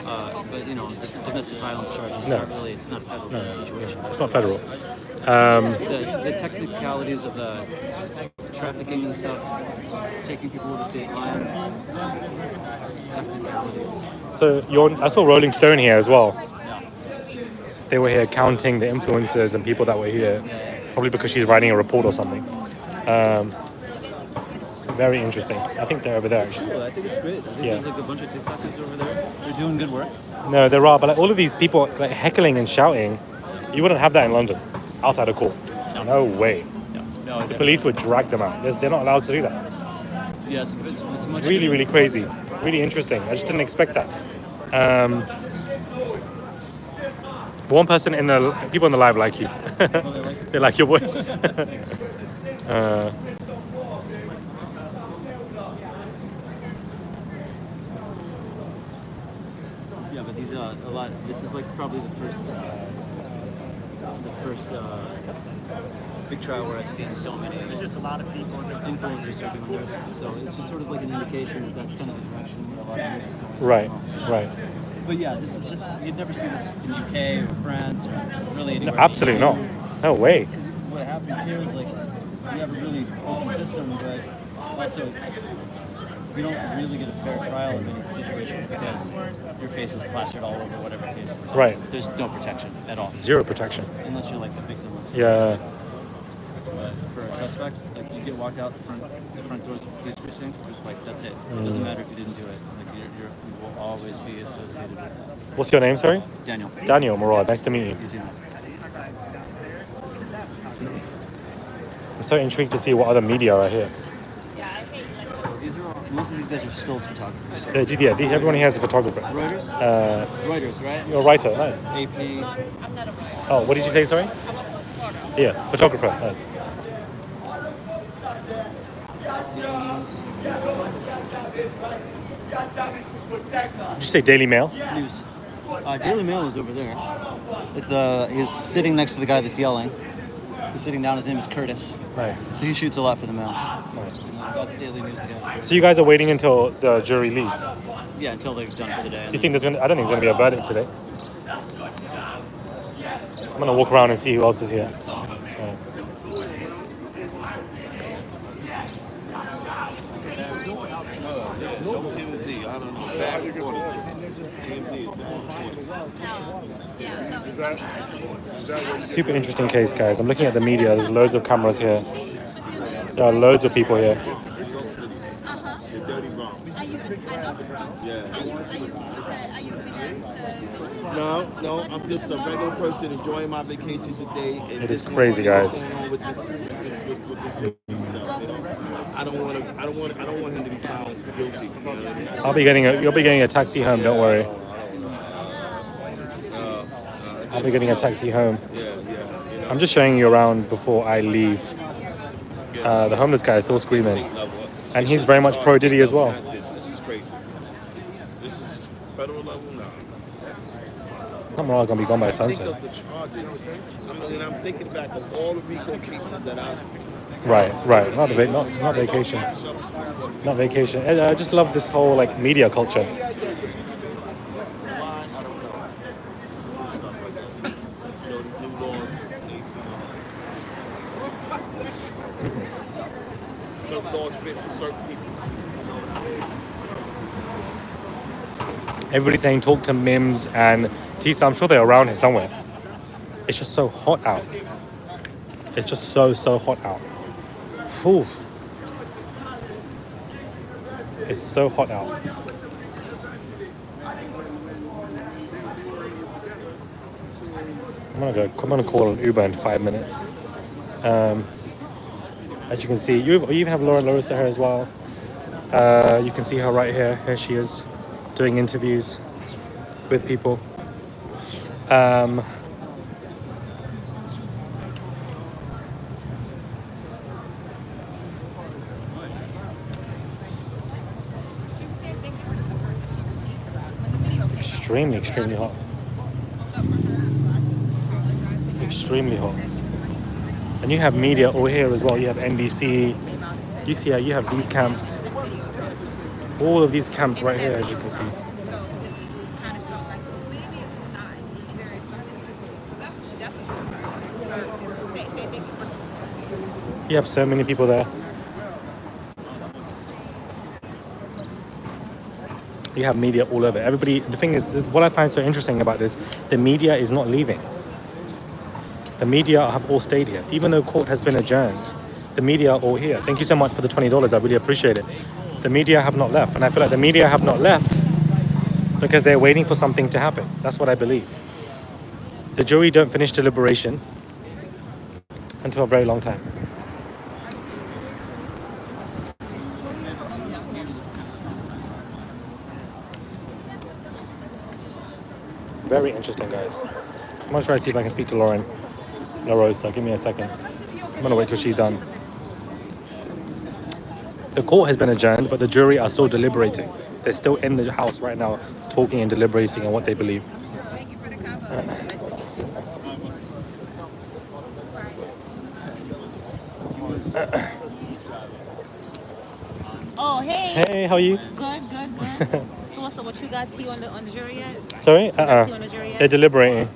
But you know, the domestic violence charges No. aren't really. It's not a federal situation. It's not federal. The technicalities of the trafficking and stuff, taking people over state lines, technicalities. So I saw Rolling Stone here as well. Yeah. They were here counting the influencers and people that were here, probably because she's writing a report or something. Very interesting. I think they're over there actually. Cool. I think it's great. I think there's like a bunch of TikTokers over there. They're doing good work. No, there are, but like all of these people like heckling and shouting, you wouldn't have that in London, outside of court. No way. No, The police would drag them out. They're not allowed to do that. Yeah, it's much Really, really crazy. Really interesting. I just didn't expect that. One person people in the live like you. They like your voice. Yeah, but these a lot. This is like probably the first big trial where I've seen so many. There's just a lot of people. Influencers are doing their thing. So it's just sort of like an indication that that's kind of the direction where a lot of this is going. Right. But yeah, this you'd never see this in the UK or France or really anywhere. Absolutely not. No way. Because what happens here is like you have a really open system, but also you don't really get a fair trial in many situations because your face is plastered all over whatever case it's on. Right. There's no protection at all. Zero protection. Unless you're like a victim of Yeah. But for suspects, like you get walked out the front doors of the police precinct, just like that's it. It doesn't matter if you didn't do it. Like you will always be associated with it. What's your name, sorry? Daniel. Daniel Morad. Nice to meet you. You too. I'm so intrigued to see what other media are here. Most of these guys are stills photographers. Everyone here is a photographer. Reuters? Reuters, right? You're a writer, nice. AP. Oh, what did you say, sorry? Yeah, photographer, nice. Did you say Daily Mail? News. Daily Mail is over there. He's sitting next to the guy that's yelling. He's sitting down. His name is Curtis. Nice. So he shoots a lot for the Mail. Nice. That's Daily News again. So you guys are waiting until the jury leave? Yeah, until they're done for the day. Do you think I don't think there's going to be a verdict today. I'm going to walk around and see who else is here. No TMZ. I don't know. Bad reporting. TMZ is bad reporting. Super interesting case, guys. I'm looking at the media. There's loads of cameras here. There are loads of people here. The dirty Bronx. No, I'm just a regular person enjoying my vacation today. And It is just crazy, wanna guys. see what's going on with this stuff, you know? I don't want him to be found guilty. You know what I mean? You'll be getting a taxi home. Don't worry. I'll be getting a taxi home. Yeah. You know, I'm just showing you around before I leave. The homeless guy is still screaming, and he's very much pro-Diddy as well. This is crazy. This is federal level now. I'm all gonna be gone by Think sunset. of the charges. I'm thinking back of all the RICO cases that I've. Right. Not vacation. Not vacation. I just love this whole like media culture. Some laws fit for certain people. Everybody's saying talk to Mims and Tisa. I'm sure they're around here somewhere. It's just so hot out. It's just so hot out. Whew. It's so hot out. I'm gonna call an Uber in 5 minutes. As you can see, you even have LaRosa here as well. You can see her right here. Here she is, doing interviews with people. It's extremely hot. Extremely hot. And you have media all here as well. You have NBC. You see how you have these camps. All of these camps right here, as you can see. You have so many people there. You have media all over. Everybody, the thing is, what I find so interesting about this, the media is not leaving. The media have all stayed here. Even though court has been adjourned, the media are all here. Thank you so much for the $20. I really appreciate it. The media have not left. And I feel like the media have not left because they're waiting for something to happen. That's what I believe. The jury don't finish deliberation until a very long time. Very interesting, guys. I'm gonna try to see if I can speak to LaRosa. Give me a second. I'm gonna wait till she's done. The court has been adjourned, but the jury are still deliberating. They're still in the house right now, talking and deliberating on what they believe. Thank you for the combo. Nice to meet you. Oh, hey. Hey, how are you? Good. So what you got tea on the jury yet? Sorry? Got tea on the jury yet? They're deliberating.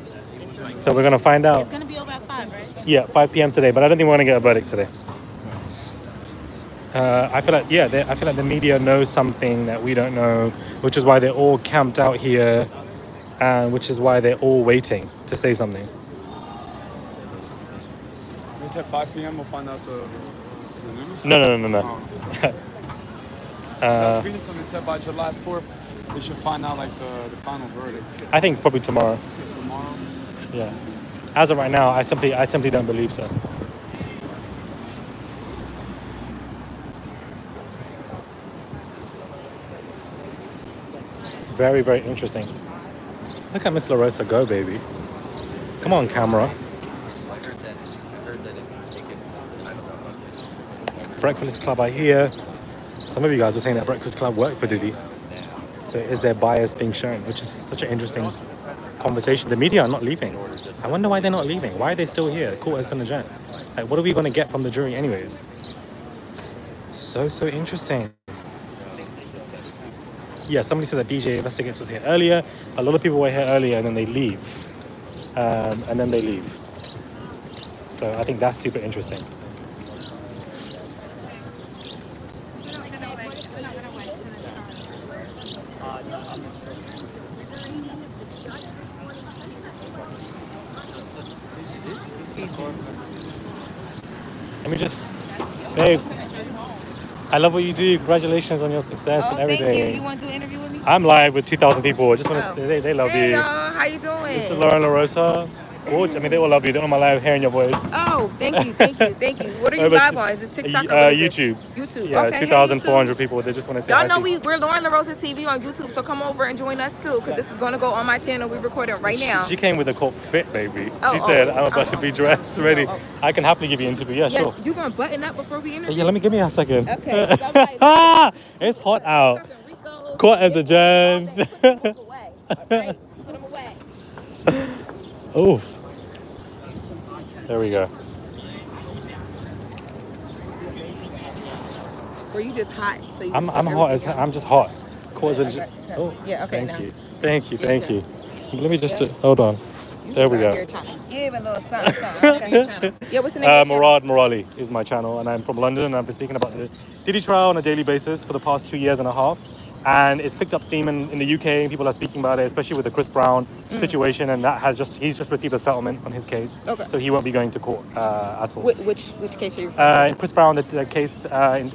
So we're gonna find out. It's gonna be over at 5, right? Yeah, 5 p.m. today, but I don't think we're gonna get a verdict today. I feel like the media knows something that we don't know, which is why they're all camped out here, and which is why they're all waiting to say something. You said 5 p.m. We'll find out the news? No. Reading something said by July 4th, they should find out like the final verdict. I think probably tomorrow. Tomorrow? Yeah. As of right now, I simply don't believe so. Very, very interesting. Look at Miss LaRosa go, baby. Come on, camera. Breakfast Club, I hear. Some of you guys were saying that Breakfast Club worked for Diddy. So is their bias being shown, which is such an interesting conversation. The media are not leaving. I wonder why they're not leaving. Why are they still here? The court has been adjourned. Like, what are we going to get from the jury anyways? So interesting. Yeah, somebody said that BJ Investigates was here earlier. A lot of people were here earlier and then they leave. So I think that's super interesting. Babes, I love what you do. Congratulations on your success and everything. Thank you. You want to do an interview with me? I'm live with 2,000 people. I just want to they love Hey, you. y'all. How you doing? This is Lauren LaRosa. I mean, they all love you. They're on my live hearing your voice. Oh, thank you. What are you live on? Is it TikTok or what is YouTube. it? YouTube. Yeah, Okay, 2,400 hey, people. They just want to say y'all hi know to you. we're Lauren LaRosa TV on YouTube, so come over and join us too, because this is gonna go on my channel. We're recording right now. She came with a court fit, baby. Oh, She said, yes. I'm about to be dressed, ready. I can happily give you an interview. Yeah, Yes, sure. you gonna button up before we interview? Yeah, give me a second. Okay. 'Cause I'm like, It's hot out. Court as a judge. Put them away. All right? Put them away. Oof. There we go. Were you just hot? So you I'm can take hot as everything I'm just hot. Court as a Okay, judge. okay. Oh, Yeah, okay, Thank now. you. Thank you. Yeah, Thank yeah. you. Let me just hold on. There we out go. here trying to give a little something, Okay. Yeah, what's the name of your channel? Murad Morali is my channel, and I'm from London, and I've been speaking about the Diddy trial on a daily basis for the past 2 years and a half. And it's picked up steam in the UK, and people are speaking about it, especially with the Chris Brown situation, and he's just received a settlement on his case. Okay. So he won't be going to court at all. Which case are you referring to? Chris Brown, the case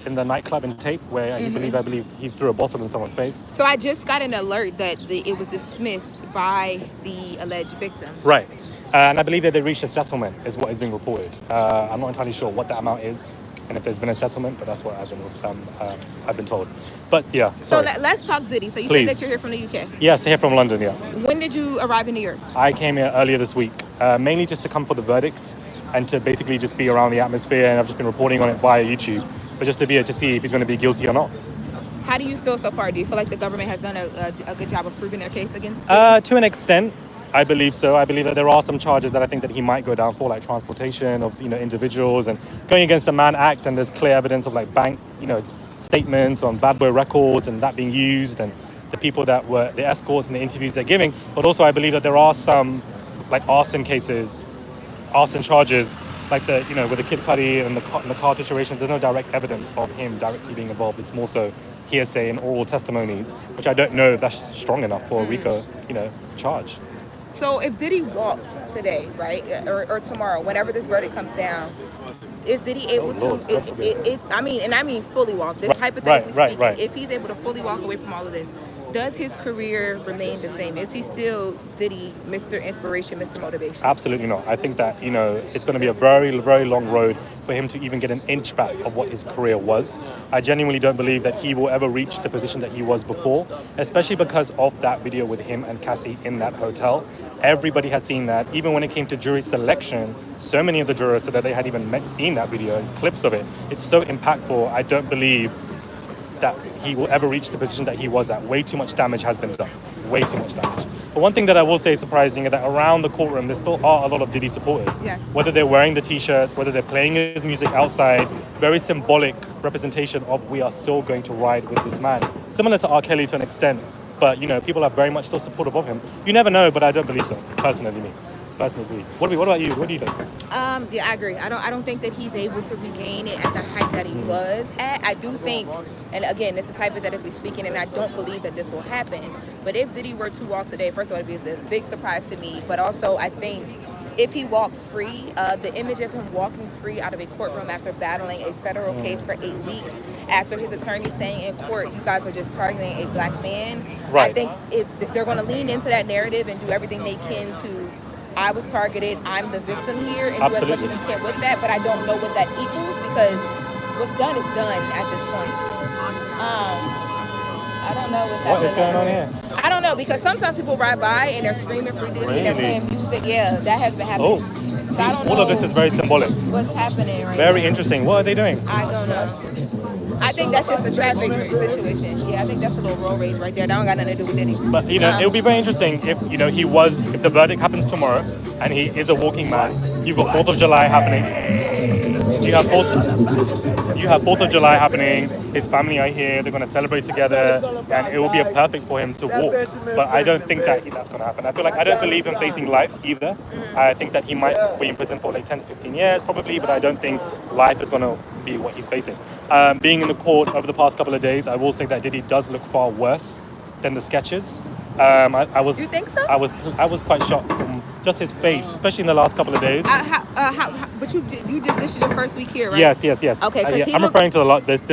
in the nightclub in Tape, where I believe he threw a bottle in someone's face. So I just got an alert that it was dismissed by the alleged victim. Right. And I believe that they reached a settlement, is what is being reported. I'm not entirely sure what that amount is, and if there's been a settlement, but that's what I've been told. But yeah. So Sorry. let's talk Diddy. So you Please. said that you're here from the UK. Yes, here from London. Yeah. When did you arrive in New York? I came here earlier this week, mainly just to come for the verdict and to basically just be around the atmosphere. And I've just been reporting on it via YouTube, but just to be able to see if he's going to be guilty or not. How do you feel so far? Do you feel like the government has done a good job of proving their case against Diddy? To an extent, I believe so. I believe that there are some charges that I think that he might go down for, like transportation of individuals and going against the Mann Act. And there's clear evidence of like bank statements on bad boy records and that being used, and the people that were the escorts and the interviews they're giving. But also, I believe that there are some like arson charges, like with the Kid Cudi and the car situation. There's no direct evidence of him directly being involved. It's more so hearsay and oral testimonies, which I don't know if that's strong enough for a RICO charge. So if Diddy walks today, right, or tomorrow, whenever this verdict comes down, is Diddy able Lord, God forbid. I mean fully walk, this hypothetically speaking, if he's able to fully walk away from all of this, does his career remain the same? Is he still Diddy, Mr. Inspiration, Mr. Motivation? Absolutely not. I think that, it's going to be a very, very long road for him to even get an inch back of what his career was. I genuinely don't believe that he will ever reach the position that he was before, especially because of that video with him and Cassie in that hotel. Everybody had seen that. Even when it came to jury selection, so many of the jurors said that they had even seen that video and clips of it. It's so impactful. I don't believe that he will ever reach the position that he was at. Way too much damage has been done. Way too much damage. But one thing that I will say is surprising is that around the courtroom, there still are a lot of Diddy supporters. Yes. Whether they're wearing the t-shirts, whether they're playing his music outside, very symbolic representation of we are still going to ride with this man. Similar to R. Kelly to an extent, but people are very much still supportive of him. You never know, but I don't believe so, personally, me. Personally. What about you? What do you think? Yeah, I agree. I don't think that he's able to regain it at the height that he was at. I do think, and again, this is hypothetically speaking, and I don't believe that this will happen. But if Diddy were to walk today, first of all, it'd be a big surprise to me. But also, I think if he walks free, the image of him walking free out of a courtroom after battling a federal case for 8 weeks, after his attorney saying in court, you guys are just targeting a black man. Right. I think if they're going to lean into that narrative and do everything they can to, I was targeted, I'm the victim here, and do as much as you can with that, but I don't know what that equals, because what's done is done at this point. I don't know what's happening. What is going on here? I don't know, because sometimes people ride by and they're screaming for Diddy and they're playing music. Yeah, that has been happening. So I don't know all of this is very symbolic. what's happening right Very now. interesting. What are they doing? I don't know. I think that's just a traffic situation. Yeah, I think that's a little road rage right there. That don't got nothing to do with Diddy. But it would be very interesting if if the verdict happens tomorrow and he is a walking man. You've got 4th of July happening. You have 4th of July happening. His family are here. They're going to celebrate together, and it will be perfect for him to walk. But I don't think that that's going to happen. I don't believe him facing life either. I think that he might be in prison for like 10 to 15 years probably, but I don't think life is going to be what he's facing. Being in the court over the past couple of days, I will say that Diddy does look far worse than the sketches. I was. You think so? I was quite shocked from just his face, especially in the last couple of days. But you just this is your first week here, right? Yes. Okay, because I'm referring to a lot this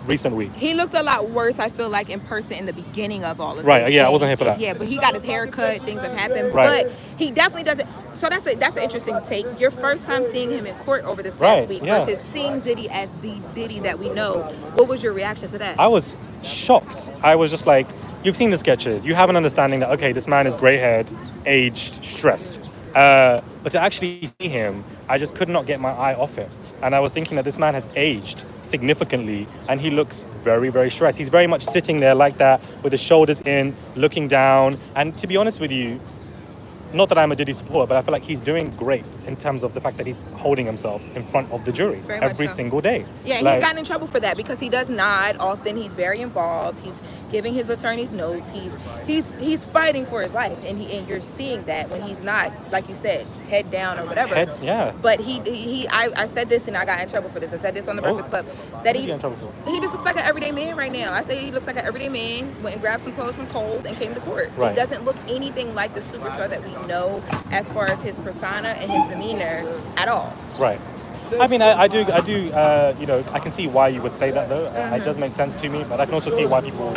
recent week. he looked a lot worse, I feel like, in person in the beginning of all of Right, this. yeah, I wasn't here for that. Yeah, but he got his hair cut, things have happened. Right. But he definitely doesn't. So that's an interesting take. Your first time seeing him in court over this past week versus seeing Diddy as the Diddy that we know. What was your reaction to that? I was shocked. I was just like, you've seen the sketches. You have an understanding that, okay, this man is gray-haired, aged, stressed. But to actually see him, I just could not get my eye off him. And I was thinking that this man has aged significantly and he looks very, very stressed. He's very much sitting there like that with his shoulders in, looking down. And to be honest with you, not that I'm a Diddy supporter, but I feel like he's doing great in terms of the fact that he's holding himself in front of the jury every single day. Yeah, and he's gotten in trouble for that because he does nod often. He's very involved. He's giving his attorneys notes. He's fighting for his life, and you're seeing that when he's not, like you said, head down or whatever. But I said this and I got in trouble for this. I said this on the Breakfast Club that he just looks like an everyday man right now. I say he looks like an everyday man. Went and grabbed some clothes from Kohl's and came to court. He doesn't look anything like the superstar that we know as far as his persona and his demeanor at all. Right. I mean, I do, you know, I can see why you would say that though. It does make sense to me, but I can also see why people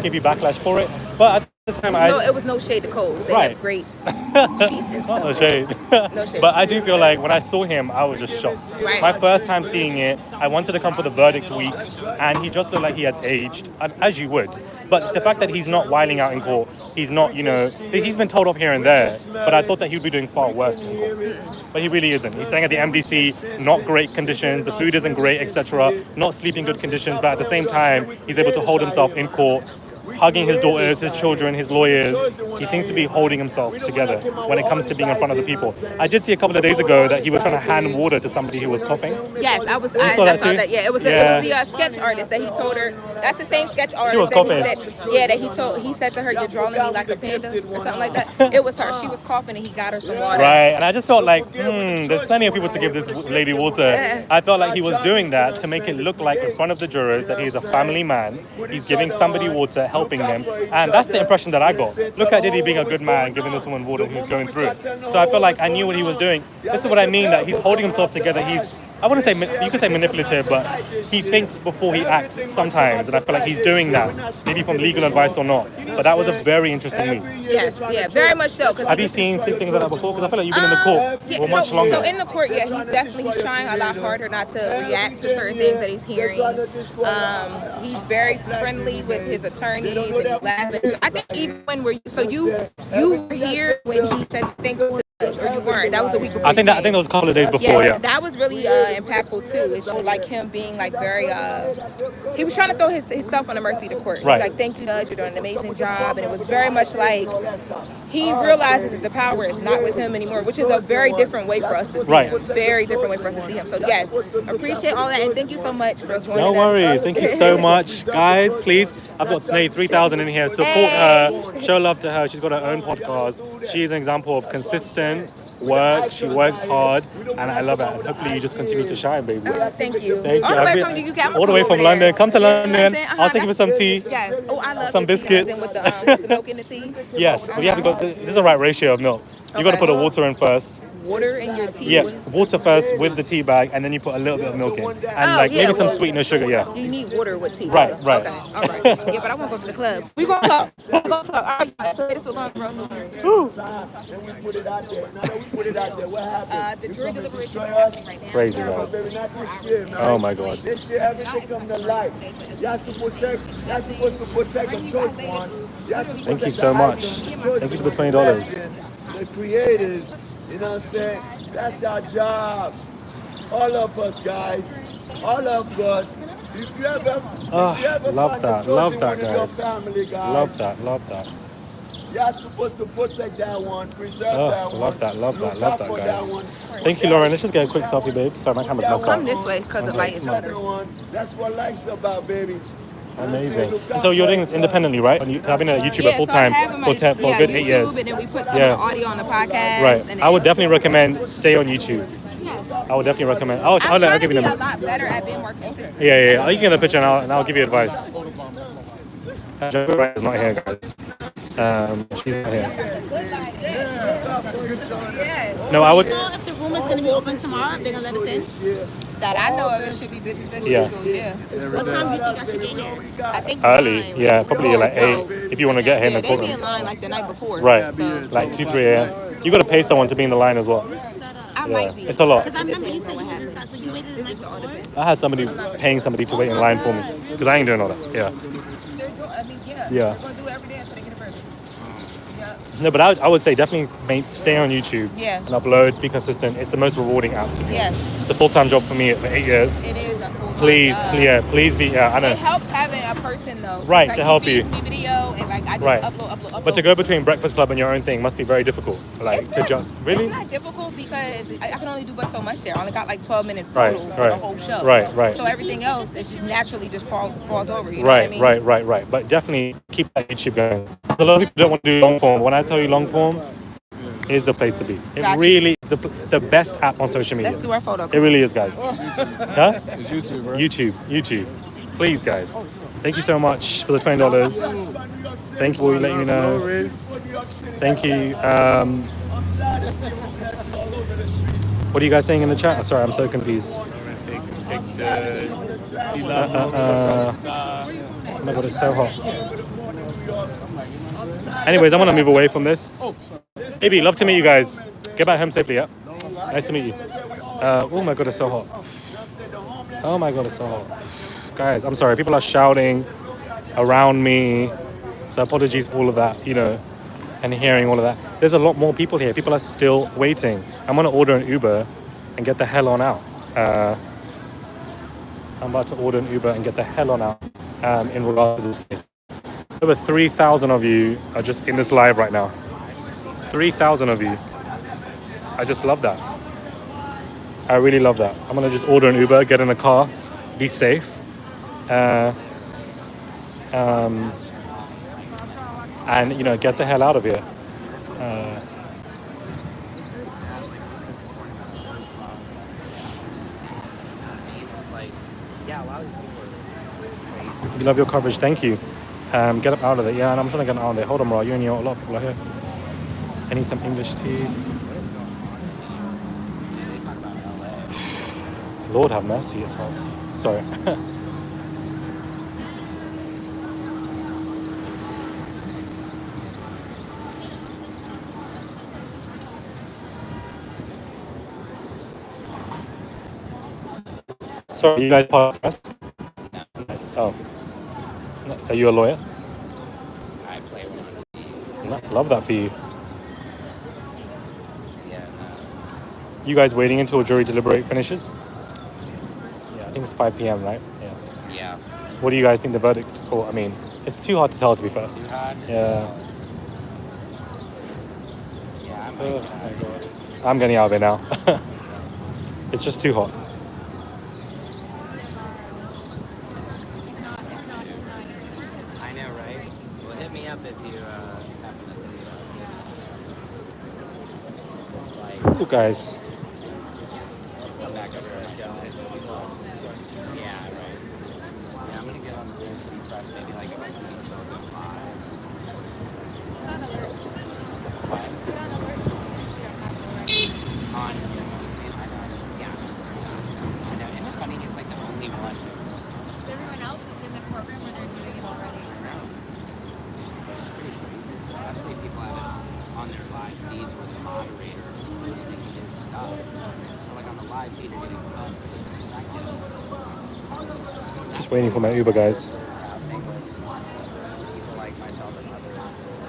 give you backlash for it. But at the same time, it was no shade to Kohl's. They have great sheets and stuff. No shade. No shade. But I do feel like when I saw him, I was just shocked. My first time seeing it, I wanted to come for the verdict week, and he just looked like he has aged, as you would. But the fact that he's not wilding out in court, he's not, you know, he's been told off here and there, but I thought that he would be doing far worse in court. But he really isn't. He's staying at the MDC, not great conditions, the food isn't great, etc. Not sleeping good conditions, but at the same time, he's able to hold himself in court, hugging his daughters, his children, his lawyers. He seems to be holding himself together when it comes to being in front of the people. I did see a couple of days ago that he was trying to hand water to somebody who was coughing. Yes, I saw that. Yeah, it was the sketch artist that he told her. That's the same sketch artist that he said to her, "You're drawing me like a panda," or something like that. It was her. She was coughing and he got her some water. Right, and I just felt like, there's plenty of people to give this lady water. I felt like he was doing that to make it look like in front of the jurors that he's a family man. He's giving somebody water, helping them, and that's the impression that I got. Look at Diddy being a good man, giving this woman water who's going through it. So I feel like I knew what he was doing. This is what I mean, that he's holding himself together. I wouldn't say, you could say manipulative, but he thinks before he acts sometimes, and I feel like he's doing that, maybe from legal advice or not. But that was a very interesting week. Yes, yeah, very much so. Have you seen things like that before? Because I feel like you've been in the court for much longer. So in the court, he's trying a lot harder not to react to certain things that he's hearing. He's very friendly with his attorneys and he's laughing. I think even when you were here when he said thank you to or you weren't. That was the week before. I think that was a couple of days before. Yeah. That was really impactful too. It showed like him being like very. He was trying to throw himself on the mercy of the court. He's like, "Thank you, Judge. You're doing an amazing job," and it was very much like he realizes that the power is not with him anymore, which is a very different way for us to see him. Very different way for us to see him. So yes, appreciate all that, and thank you so much for joining us. No worries. Thank you so much, guys. Please, I've got nearly 3,000 in here. Support her. Show love to her. She's got her own podcast. She's an example of consistent work. She works hard, and I love it. Hopefully, you just continue to shine, baby. Thank you. Thank all you. the way from the UK. All the way from London. Come to London. I'll take you for some tea. Yes. Oh, I love some biscuits. With the milk in the tea. Yes, but you have to go. This is the right ratio of milk. You got to put the water in first. Water in your tea? Yeah, water first with the tea bag, and then you put a little bit of milk in. And maybe some sweetener sugar, You need water with tea. Right. Okay, all right. Yeah, but I want to go to the clubs. We going to talk. All right, so this was long, Rosa. The jury deliberations are happening right now. Crazy, guys. Oh, my God. This year, everything come to light. Y'all supposed to protect the choice one. Thank you so much. Thank you for the $20. The creators, you know what I'm saying? That's our job. All of us, guys. All of us. If you ever love that, guys. Family, guys. Love that. You're supposed to protect that one, preserve that one. Love that, guys. Thank you, Lauren. Let's just get a quick selfie, babe. Sorry, my camera's messed up. Come this way, because the light is better. That's what life's about, baby. Amazing. So you're doing this independently, right? I've been a YouTuber full time for a good 8 years. And then we put some of the audio on the podcast. Right. I would definitely recommend stay on YouTube. I would definitely recommend. I'll give you a lot better at being more consistent. Yeah. You can get the picture and I'll give you advice. Joe is not here, guys. She's not here. Yes. No, I would. Do you know if the room is going to be open tomorrow? If they're going to let us in? That I know of, it should be business as Yeah. usual. Yeah. What time do you think I should get here? I think Early, 9. yeah, probably like 8 if you want to get here in Yeah, the they be in courtroom. line like the night before. Right, So like 2, 3 a.m. You got to pay someone to be in the line as well. I Yeah, might be. it's a lot. Because I remember you said you was inside, so you waited the night before? I had somebody paying somebody to wait in line for me because I ain't doing all that. Yeah. They're doing, I mean, yeah. Yeah. They're going to do it every day until they get a verdict. Yeah. No, but I would say definitely stay on YouTube Yeah. and upload, be consistent. It's the most rewarding app to be. Yes. It's a full-time job for me for 8 years. It is a full-time Please, job. please be, I know. It helps having a person though. Right, Like, to help he you. feeds me video and like I just Right. upload. But to go between Breakfast Club and your own thing must be very difficult. Like It's to not- just really. It's not difficult because I can only do but so much there. I only got like 12 minutes Right, total for right. the whole show. Right. So everything else is just naturally just falls over. You know what I mean? Right. But definitely keep that YouTube going. A lot of people don't want to do long form. When I tell you long form, is the place to be. It Gotcha. really the best app on social media. Let's do our photo. It really is, guys. Huh? It's YouTube, right? YouTube. Please, guys. Thank you so much for the $20. Thank you for letting me know. Thank you. What are you guys saying in the chat? Sorry, I'm so confused. Oh my god, it's so hot. Anyways, I'm gonna move away from this. Baby, love to meet you guys. Get back home safely, yeah? Nice to meet you. Oh my god, it's so hot. Oh my god, it's so hot. Guys, I'm sorry. People are shouting around me. So apologies for all of that, you know, and hearing all of that. There's a lot more people here. People are still waiting. I'm gonna order an Uber and get the hell on out. I'm about to order an Uber and get the hell on out in regard to this case. Over 3,000 of you are just in this live right now. 3,000 of you. I just love that. I really love that. I'm gonna just order an Uber, get in a car, be safe. And you know, get the hell out of here. You love your coverage, thank you. Get up out of there. Yeah, and I'm trying to get out of there. Hold on, bro. You and your a lot of people are here. I need some English tea. Lord have mercy, it's hot. Sorry. Sorry, you guys podcast? Nice. Oh. Are you a lawyer? I play one on TV. Love that for you. Yeah, You guys waiting until jury deliberate finishes? Yeah, I think it's 5 p.m., right? Yeah. Yeah. What do you guys think the verdict? Or I mean, it's too hard to tell, to be fair. Too hard to Yeah. tell. Yeah, Oh my god. I'm getting out of it now. It's just too hot. I know, right? Well, hit me up if you happen to think about this. It's like, Ooh, guys. come back over here. Yeah, right. Yeah, I'm gonna get on the Blue City Press maybe like about 2 weeks ago. On yes, I know. Yeah. I know. And the funny is like the only one who's Everyone else is in the courtroom when they're doing it already. around. It's pretty crazy, especially if people have it on their live feeds where the moderator is posting his stuff. So like on the live feed, they're getting up to the second. Just waiting for my Uber, guys. Happening with people like myself and other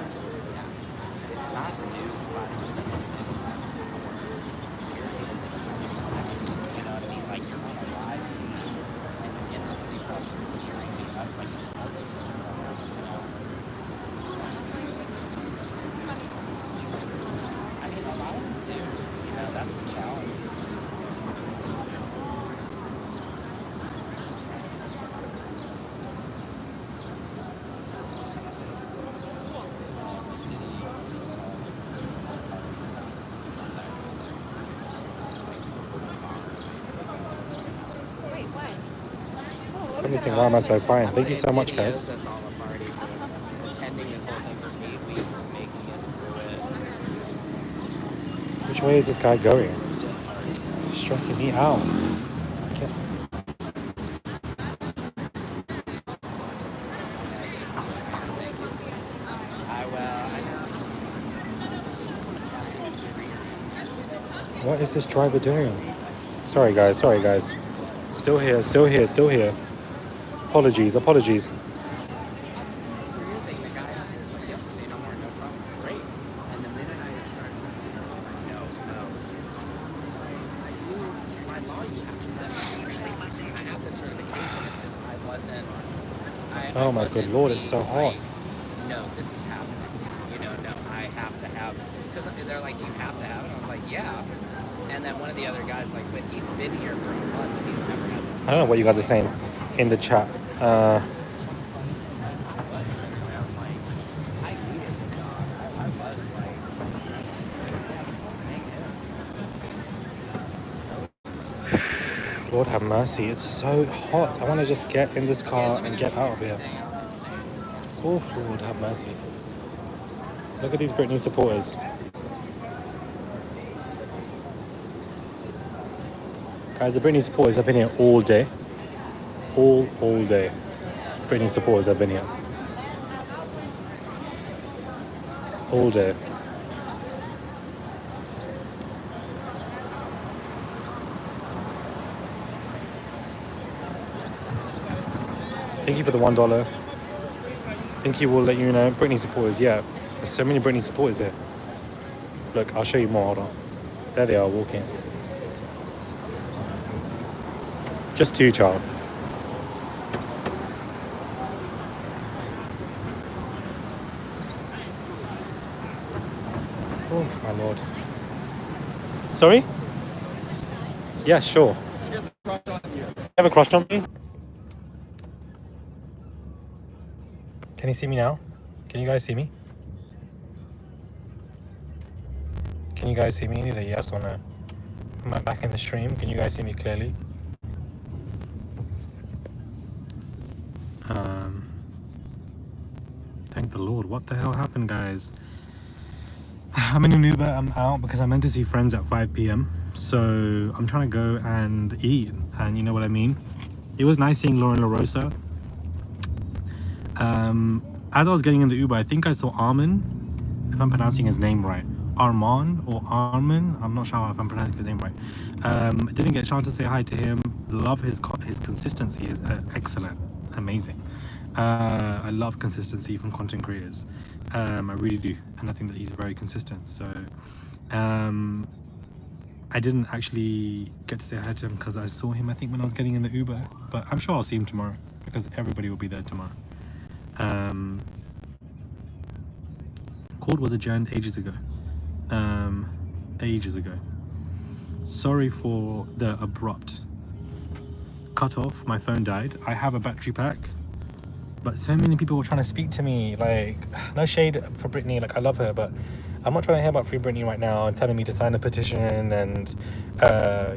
influencers. It's not news live. You know what I mean? Like you're on a live feed and in the city press room hearing me up like a sports team. You know? I mean, a lot of them do. You know, that's the challenge. Wait, what? Somebody's saying, why am I so fine? Thank you so much, guys. That's all a party for attending this whole thing for 8 weeks and making it through it. Who's Which way is this guy going? It's stressing me out. Okay. What is this driver doing? Sorry guys. Still here. Apologies. Oh my good lord, it's so hot. No, this is happening. No, I have to have, because they're like, do you have to have it? I was like, yeah. And then one of the other guys like, but he's been here for a month and he's never had this. I don't know what you guys are saying in the chat. Lord have mercy, it's so hot. I want to just get in this car and get out of here. Oh, Lord have mercy. Look at these Britney supporters. Guys, the Britney supporters have been here all day. All day. Britney supporters have been here. All day. Thank you for the $1. I think he will let you know. Britney supporters, yeah. There's so many Britney supporters there. Look, I'll show you more, hold on. There they are walking. Just two, child. Oh, my lord. Sorry? Yeah, sure. You have a crush on me? Can you see me now? Can you guys see me? Can you guys see me? Either yes or no. Am I back in the stream? Can you guys see me clearly? Thank the Lord. What the hell happened, guys? I'm in an Uber. I'm out because I meant to see friends at 5 p.m. So I'm trying to go and eat. And you know what I mean? It was nice seeing LaRosa. As I was getting in the Uber, I think I saw Armin, if I'm pronouncing his name right. Arman or Armin, I'm not sure if I'm pronouncing his name right. Didn't get a chance to say hi to him. Love his consistency is excellent, amazing. I love consistency from content creators. I really do, and I think that he's very consistent. So I didn't actually get to say hi to him because I saw him, I think, when I was getting in the Uber. But I'm sure I'll see him tomorrow because everybody will be there tomorrow. Court was adjourned ages ago. Sorry for the abrupt cut off. My phone died. I have a battery pack, but so many people were trying to speak to me. Like, no shade for Britney, like I love her, but I'm not trying to hear about Free Britney right now and telling me to sign a petition and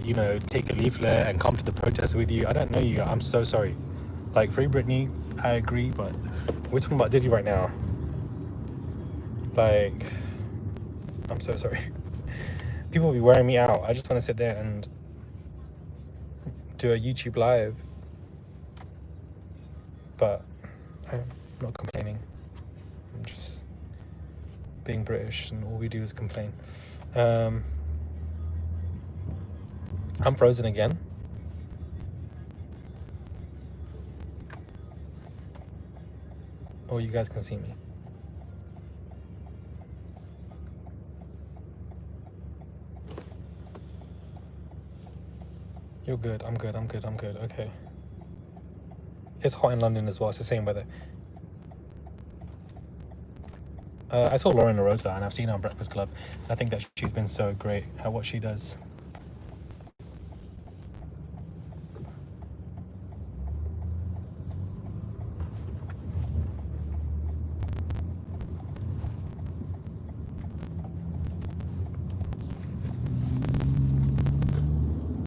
you know, take a leaflet and come to the protest with you. I don't know you. I'm so sorry. Like, Free Britney, I agree, but we're talking about Diddy right now. Like, I'm so sorry. People will be wearing me out. I just want to sit there and do a YouTube live. But I'm not complaining. I'm just being British and all we do is complain. I'm frozen again. Oh, you guys can see me. You're good. I'm good. Okay. It's hot in London as well. It's the same weather. I saw LaRosa and I've seen her on Breakfast Club. And I think that she's been so great at what she does.